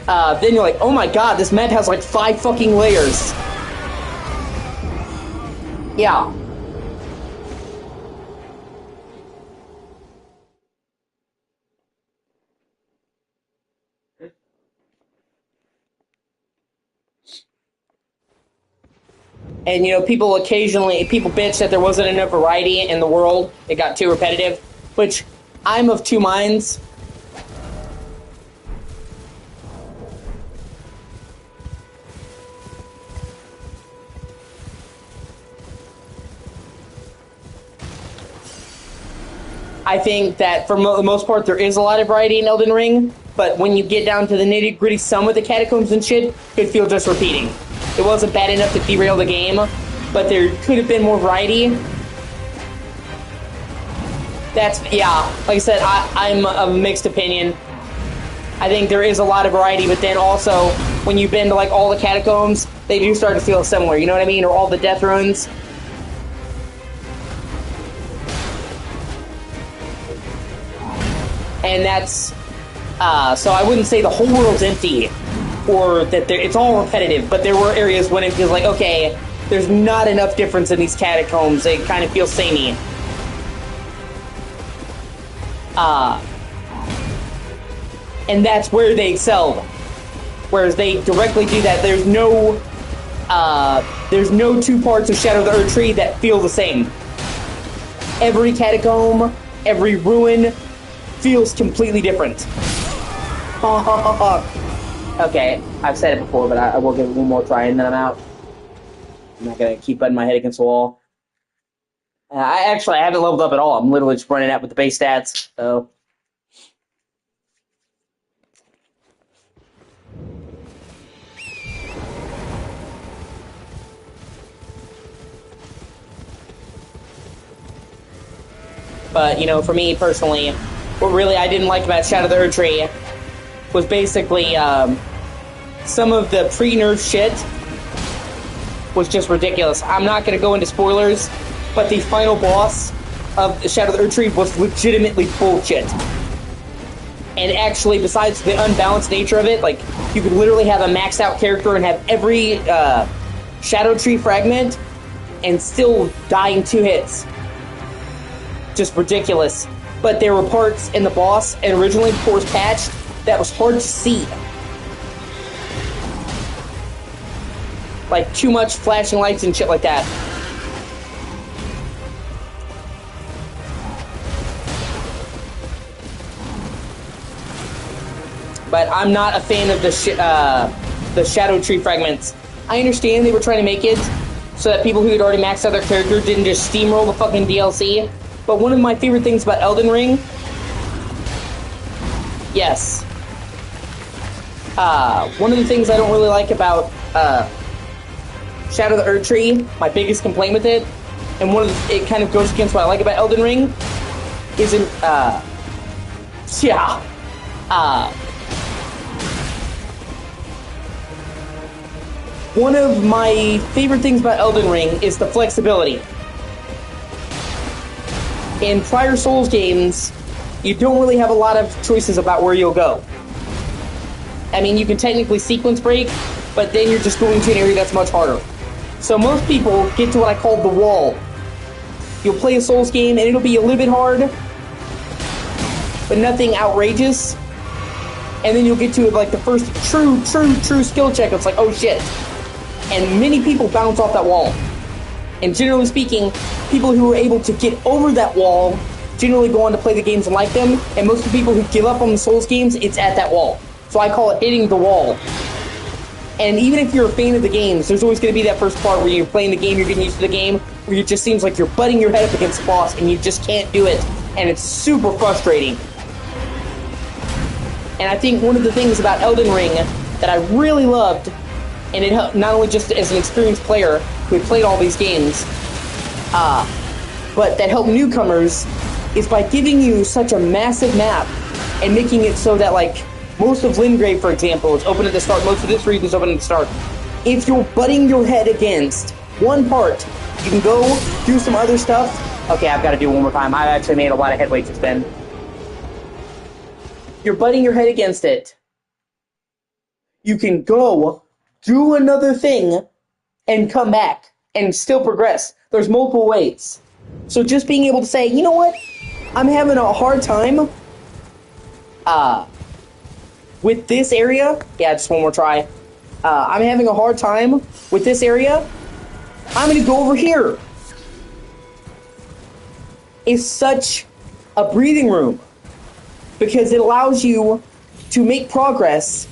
Then you're like, oh my god, this map has like 5 fucking layers. Yeah. And, you know, people bitch that there wasn't enough variety in the world. It got too repetitive, which I'm of two minds. I think that for the most part there is a lot of variety in Elden Ring, but when you get down to the nitty-gritty, some of the catacombs and shit could feel just repeating. It wasn't bad enough to derail the game, but there could have been more variety. Yeah, like I said, I'm of a mixed opinion. I think there is a lot of variety, but then also, when you've been to like all the catacombs, they do start to feel similar, you know what I mean? Or all the death ruins. And that's, so I wouldn't say the whole world's empty, or that it's all repetitive, but there were areas when it feels like, okay, there's not enough difference in these catacombs, they kind of feel samey. And that's where they excelled. Whereas they directly do that, there's no two parts of Shadow of the Erdtree that feel the same. Every catacomb, every ruin feels completely different. Okay, I've said it before, but I will give it one more try and then I'm out. I'm not gonna keep butting my head against the wall. I haven't leveled up at all. I'm literally just running out with the base stats, so. But, you know, for me personally, what really I didn't like about Shadow of the Erdtree was basically some of the pre-nerf shit was just ridiculous. I'm not going to go into spoilers, but the final boss of Shadow of the Erdtree was legitimately bullshit. And actually, besides the unbalanced nature of it, like, you could literally have a maxed out character and have every Shadow Tree fragment and still die in 2 hits. Just ridiculous. But there were parts in the boss, and originally before it was patched, that was hard to see. Like, too much flashing lights and shit like that. But I'm not a fan of the Shadow Tree fragments. I understand they were trying to make it so that people who had already maxed out their character didn't just steamroll the fucking DLC. But one of my favorite things about Elden Ring, yes, one of the things I don't really like about Shadow of the Erdtree, my biggest complaint with it, and it kind of goes against what I like about Elden Ring, isn't, one of my favorite things about Elden Ring is the flexibility. In prior Souls games, you don't really have a lot of choices about where you'll go. I mean, you can technically sequence break, but then you're just going to an area that's much harder. So most people get to what I call the wall. You'll play a Souls game and it'll be a little bit hard, but nothing outrageous. And then you'll get to like the first true skill check. It's like, oh shit. And many people bounce off that wall. And generally speaking, people who are able to get over that wall generally go on to play the games and like them. And most of the people who give up on the Souls games, it's at that wall. So I call it hitting the wall. And even if you're a fan of the games, there's always going to be that first part where you're playing the game, you're getting used to the game, where it just seems like you're butting your head up against the boss and you just can't do it. And it's super frustrating. And I think one of the things about Elden Ring that I really loved, and it helped not only just as an experienced player who had played all these games, but that helped newcomers, is by giving you such a massive map and making it so that, like, most of Lingrave, for example, is open at the start. Most of this region is open at the start. If you're butting your head against one part, you can go do some other stuff. Okay, I've got to do it one more time. I've actually made a lot of headway just then. You're butting your head against it. You can go do another thing and come back and still progress. There's multiple ways. So just being able to say, you know what? I'm having a hard time with this area. Yeah, just one more try. I'm having a hard time with this area. I'm going to go over here. It's such a breathing room because it allows you to make progress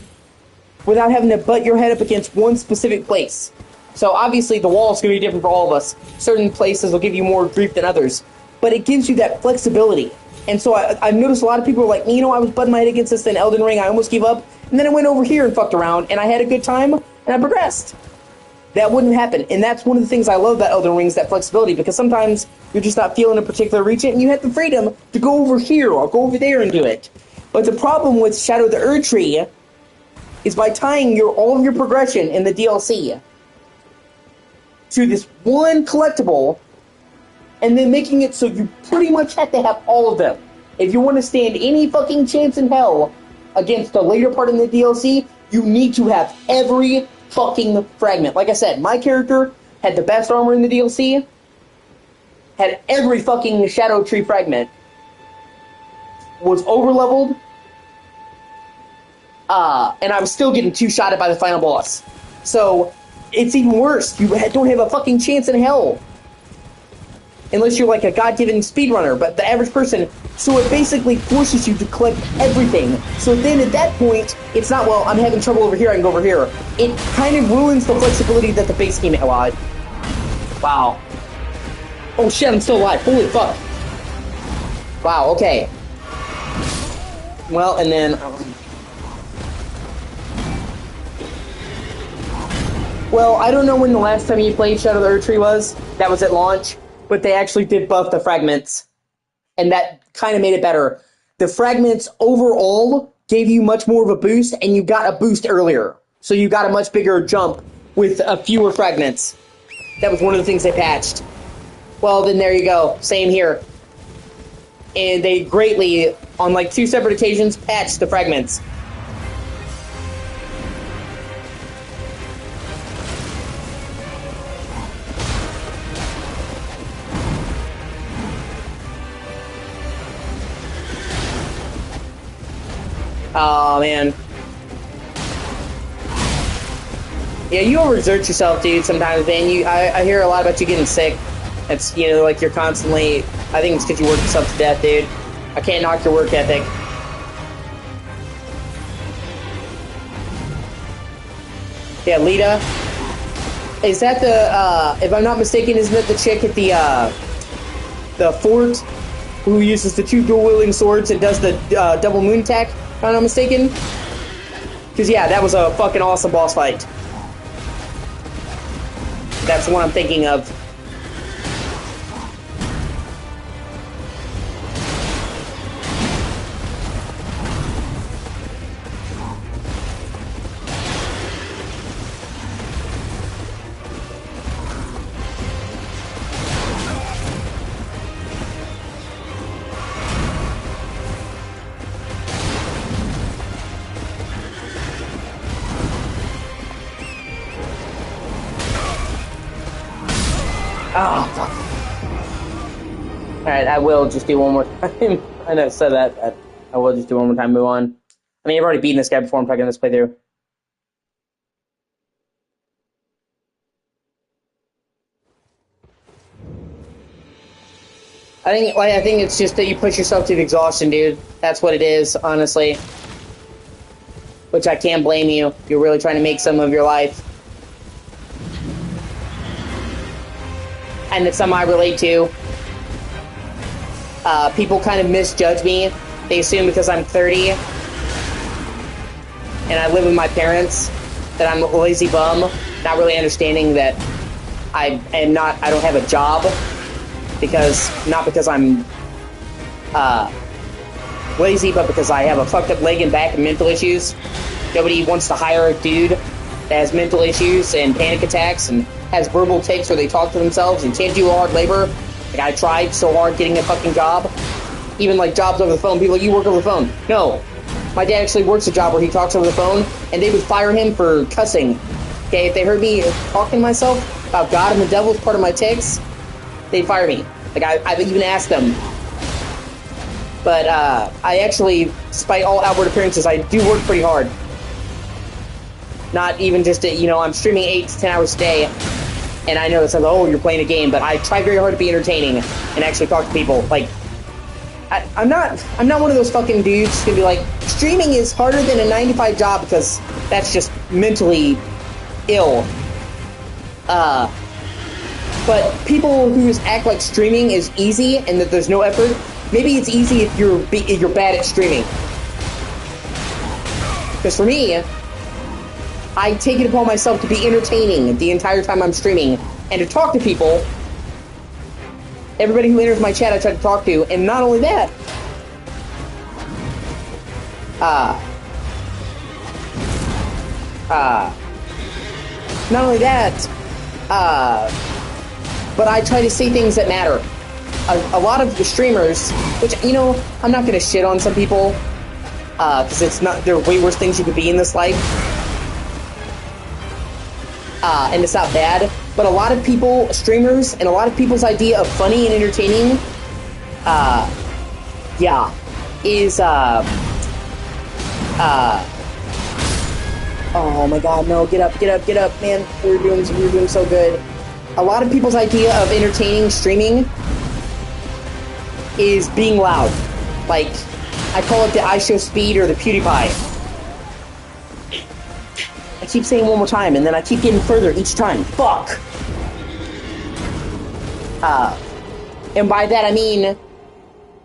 without having to butt your head up against one specific place. So obviously the wall is going to be different for all of us. Certain places will give you more grief than others. But it gives you that flexibility. And so I've noticed a lot of people are like, you know, I was butting my head against this in Elden Ring, I almost gave up. And then I went over here and fucked around, and I had a good time, and I progressed. That wouldn't happen. And that's one of the things I love about Elden Ring is that flexibility, because sometimes you're just not feeling a particular region, and you have the freedom to go over here or go over there and do it. But the problem with Shadow of the Erdtree is by tying all of your progression in the DLC to this one collectible, and then making it so you pretty much have to have all of them. If you want to stand any fucking chance in hell against the later part in the DLC, you need to have every fucking fragment. Like I said, my character had the best armor in the DLC, had every fucking Shadow Tree fragment, was overleveled, and I was still getting two-shotted by the final boss. So, it's even worse. You don't have a fucking chance in hell. Unless you're like a god-given speedrunner, but the average person, so it basically forces you to collect everything. So then at that point, it's not, well, I'm having trouble over here, I can go over here. It kind of ruins the flexibility that the base game allowed. Wow. Oh shit, I'm still alive. Holy fuck. Wow, okay. Well, and then... well, I don't know when the last time you played Shadow of the Erdtree was. That was at launch. But they actually did buff the fragments. And that kind of made it better. The fragments overall gave you much more of a boost, and you got a boost earlier. So you got a much bigger jump with fewer fragments. That was one of the things they patched. Well, then there you go. Same here. And they greatly, on like 2 separate occasions, patched the fragments. Oh, man. Yeah, you overexert yourself, dude, sometimes, man. I hear a lot about you getting sick. It's, you know, like you're constantly... I think it's because you work yourself to death, dude. I can't knock your work ethic. Yeah, Lita. Is that the, if I'm not mistaken, isn't that the chick at the fort who uses the 2 dual-wielding swords and does the double moon attack, if I'm not mistaken? Because, yeah, that was a fucking awesome boss fight. That's the one I'm thinking of. Oh, fuck. Alright, I will just do one more time. I know I said that, but I will just do one more time, move on. I mean, I've already beaten this guy before I'm talking this playthrough. I think it's just that you push yourself to exhaustion, dude. That's what it is, honestly. Which I can't blame you. You're really trying to make some of your life. And it's something I relate to. People kind of misjudge me. They assume because I'm 30 and I live with my parents that I'm a lazy bum, not really understanding that I don't have a job not because I'm lazy, but because I have a fucked up leg and back and mental issues. Nobody wants to hire a dude that has mental issues and panic attacks and has verbal tics where they talk to themselves and can't do hard labor. Like, I tried so hard getting a fucking job. Even, like, jobs over the phone. People are like, you work over the phone. No. My dad actually works a job where he talks over the phone, and they would fire him for cussing. Okay, if they heard me talking to myself about God and the devil as part of my tics, they'd fire me. Like, I've even asked them. But, I actually, despite all outward appearances, I do work pretty hard. Not even just, I'm streaming 8 to 10 hours a day, and I know it's like, oh, you're playing a game, but I try very hard to be entertaining and actually talk to people. Like, I'm not one of those fucking dudes who's gonna be like, streaming is harder than a 9-to-5 job because that's just mentally ill. But people who act like streaming is easy and that there's no effort, maybe it's easy if you're bad at streaming. Because for me, I take it upon myself to be entertaining the entire time I'm streaming and to talk to people. Everybody who enters my chat I try to talk to, and not only that, but I try to say things that matter. A lot of the streamers, which, I'm not gonna shit on some people, because there are way worse things you could be in this life. And it's not bad, but a lot of people, streamers, and a lot of people's idea of funny and entertaining, is, oh my god, no, get up, man, we're doing so good. A lot of people's idea of entertaining streaming is being loud. Like, I call it the IShowSpeed or the PewDiePie. I keep saying it one more time, and then I keep getting further each time. Fuck! And by that I mean,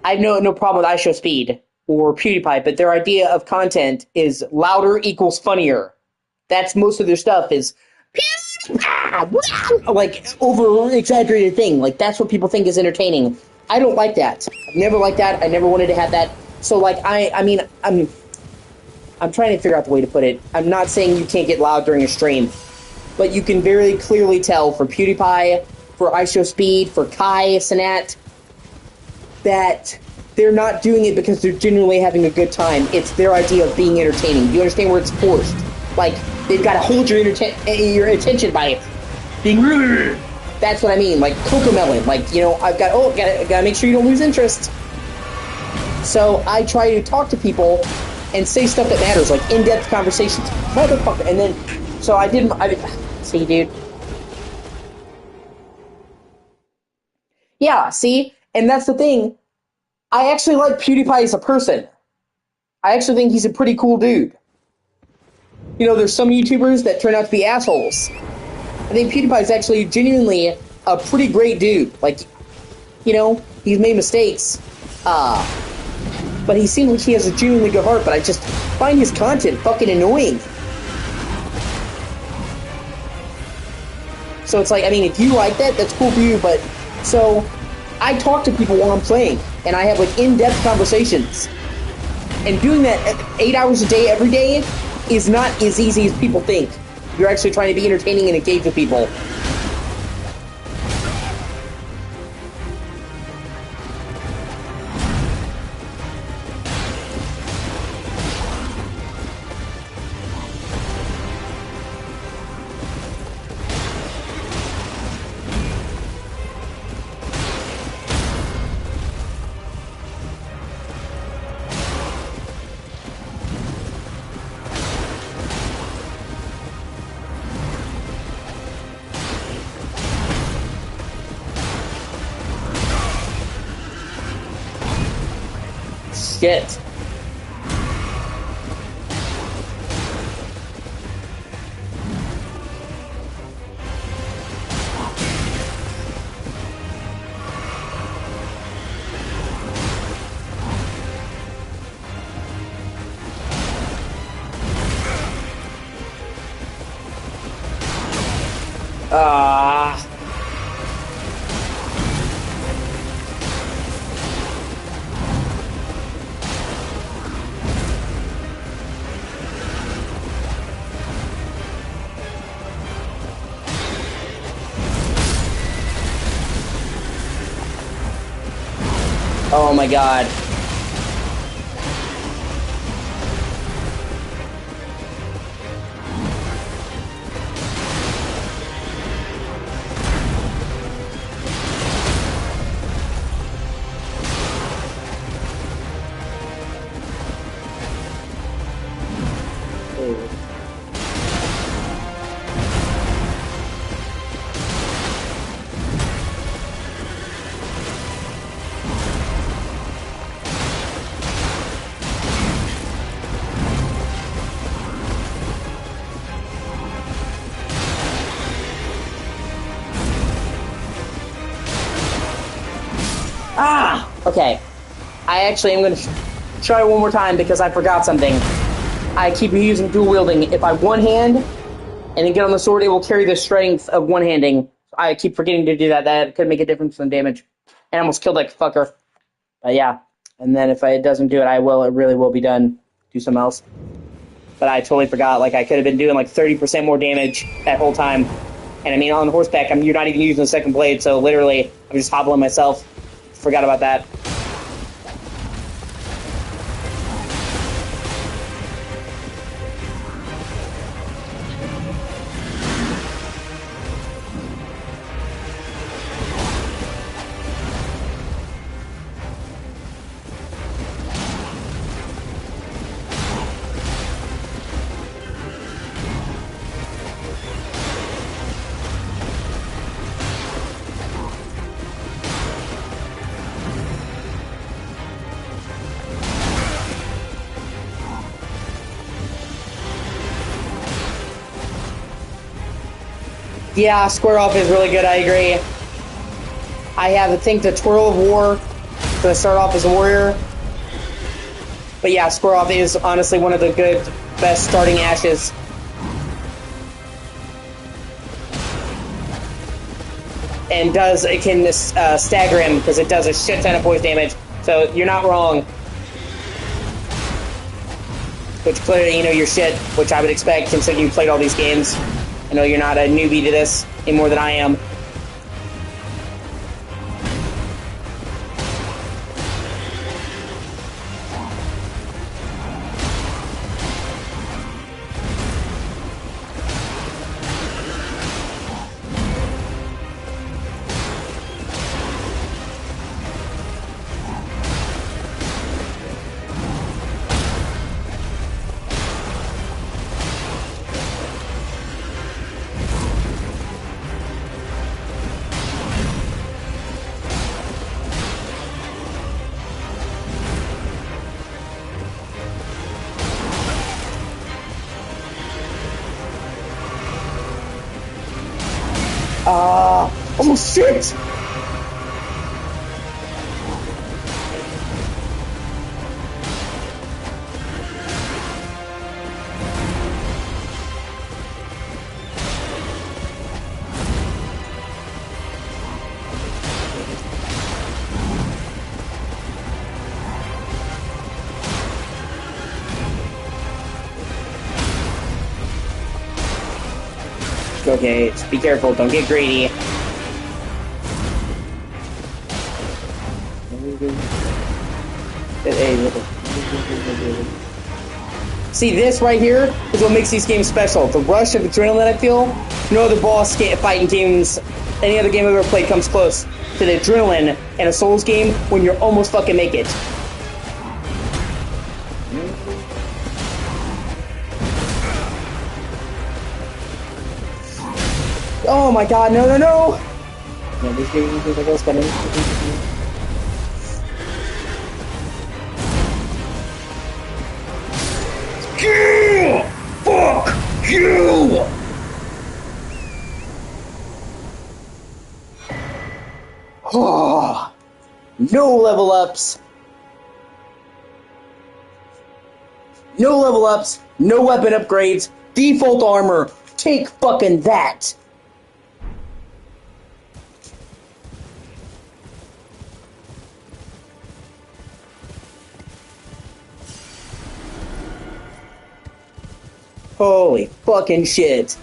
I have no problem with IShowSpeed or PewDiePie, but their idea of content is louder equals funnier. That's most of their stuff is like over-exaggerated thing. Like, that's what people think is entertaining. I don't like that. I've never liked that. I never wanted to have that. So, like, I'm trying to figure out the way to put it. I'm not saying you can't get loud during a stream, but you can very clearly tell for PewDiePie, for IShowSpeed, for Kai Cenat, that they're not doing it because they're genuinely having a good time. It's their idea of being entertaining. You understand where it's forced? Like, they've got to hold your attention by being rude. That's what I mean. Like, Cocomelon. Like, I've gotta make sure you don't lose interest. So I try to talk to people and say stuff that matters, like in-depth conversations. Motherfucker. And then, so see, dude. Yeah, see? And that's the thing. I actually like PewDiePie as a person. I actually think he's a pretty cool dude. There's some YouTubers that turn out to be assholes. I think PewDiePie's actually genuinely a pretty great dude. Like, you know, he's made mistakes, but he seems like he has a genuinely good heart, but I just find his content fucking annoying. So it's like, I mean, if you like that, that's cool for you, but, so, I talk to people while I'm playing, and I have, like, in-depth conversations. And doing that 8 hours a day, every day, is not as easy as people think. You're actually trying to be entertaining and engage with people. Shit. Oh my god. Okay. I actually am going to try one more time because I forgot something. I keep using dual wielding. If I one hand and then get on the sword, it will carry the strength of one handing. I keep forgetting to do that. That could make a difference in damage. And I almost killed that fucker. But yeah. And then if it doesn't do it, it really will be done. Do something else. But I totally forgot. Like, I could have been doing like 30% more damage that whole time. And I mean, on horseback, you're not even using the second blade, so literally, I'm just hobbling myself. Forgot about that. Yeah, square off is really good, I agree. I have, I think, the Twirl of War to start off as a warrior. But yeah, square off is honestly one of the best starting ashes. And it can stagger him because it does a shit ton of poise damage. So you're not wrong. Which clearly, you know your shit, which I would expect considering you played all these games. I know you're not a newbie to this any more than I am. Oh shit! Okay, just be careful, don't get greedy. See, this right here is what makes these games special. The rush of adrenaline I feel. No other boss fighting games, any other game I've ever played comes close to the adrenaline in a Souls game when you're almost fucking make it. Oh my god, no, no, no! No, this game is like else better. Fuck you! Oh, no level ups. No level ups, no weapon upgrades, default armor. Take fucking that. Holy fucking shit.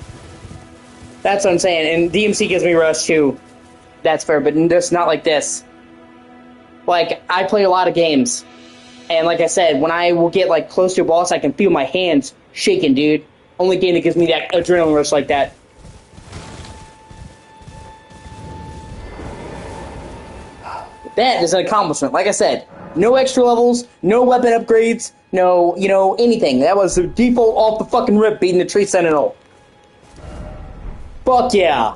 That's what I'm saying. And DMC gives me rush too. That's fair, but just not like this. Like, I play a lot of games. And like I said, when I will get like close to a boss, I can feel my hands shaking, dude. Only game that gives me that adrenaline rush like that. That is an accomplishment. Like I said, no extra levels, no weapon upgrades, no, anything. That was the default off the fucking rip beating the Tree Sentinel. Fuck yeah.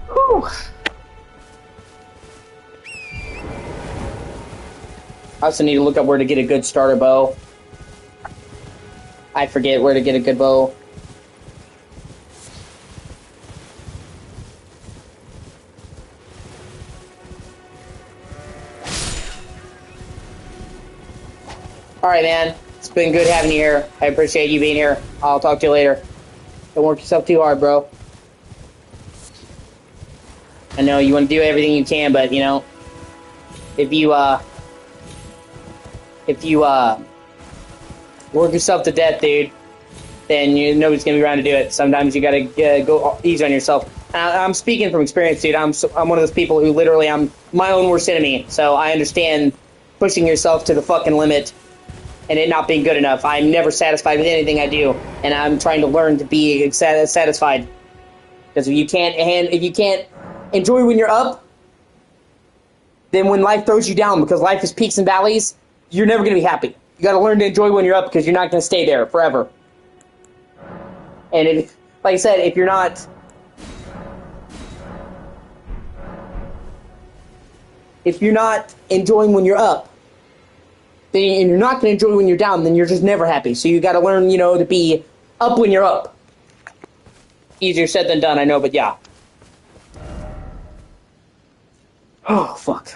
Whew. I also need to look up where to get a good starter bow. I forget where to get a good bow. Alright, man. It's been good having you here. I appreciate you being here. I'll talk to you later. Don't work yourself too hard, bro. I know you want to do everything you can, but, if you work yourself to death, dude, then nobody's gonna be around to do it. Sometimes you gotta go easy on yourself. I'm speaking from experience, dude. I'm one of those people who literally, I'm my own worst enemy, so I understand pushing yourself to the fucking limit and it not being good enough. I'm never satisfied with anything I do, and I'm trying to learn to be satisfied. Because if you can't enjoy when you're up, then when life throws you down, because life is peaks and valleys, you're never going to be happy. You got to learn to enjoy when you're up, because you're not going to stay there forever. And like I said, if you're not enjoying when you're up, and you're not going to enjoy when you're down, then you're just never happy. So you got to learn, to be up when you're up. Easier said than done, I know, but yeah. Oh, fuck.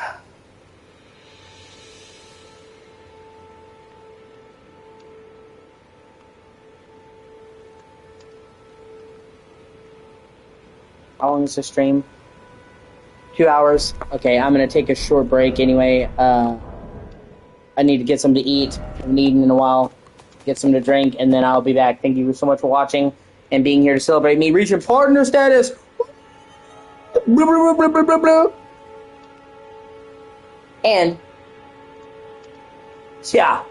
How long is this stream? 2 hours? Okay, I'm going to take a short break anyway. I need to get something to eat. I haven't eaten in a while. Get something to drink, and then I'll be back. Thank you so much for watching and being here to celebrate me reaching partner status. And yeah,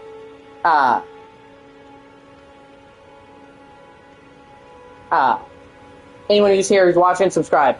anyone who's here who's watching, subscribe.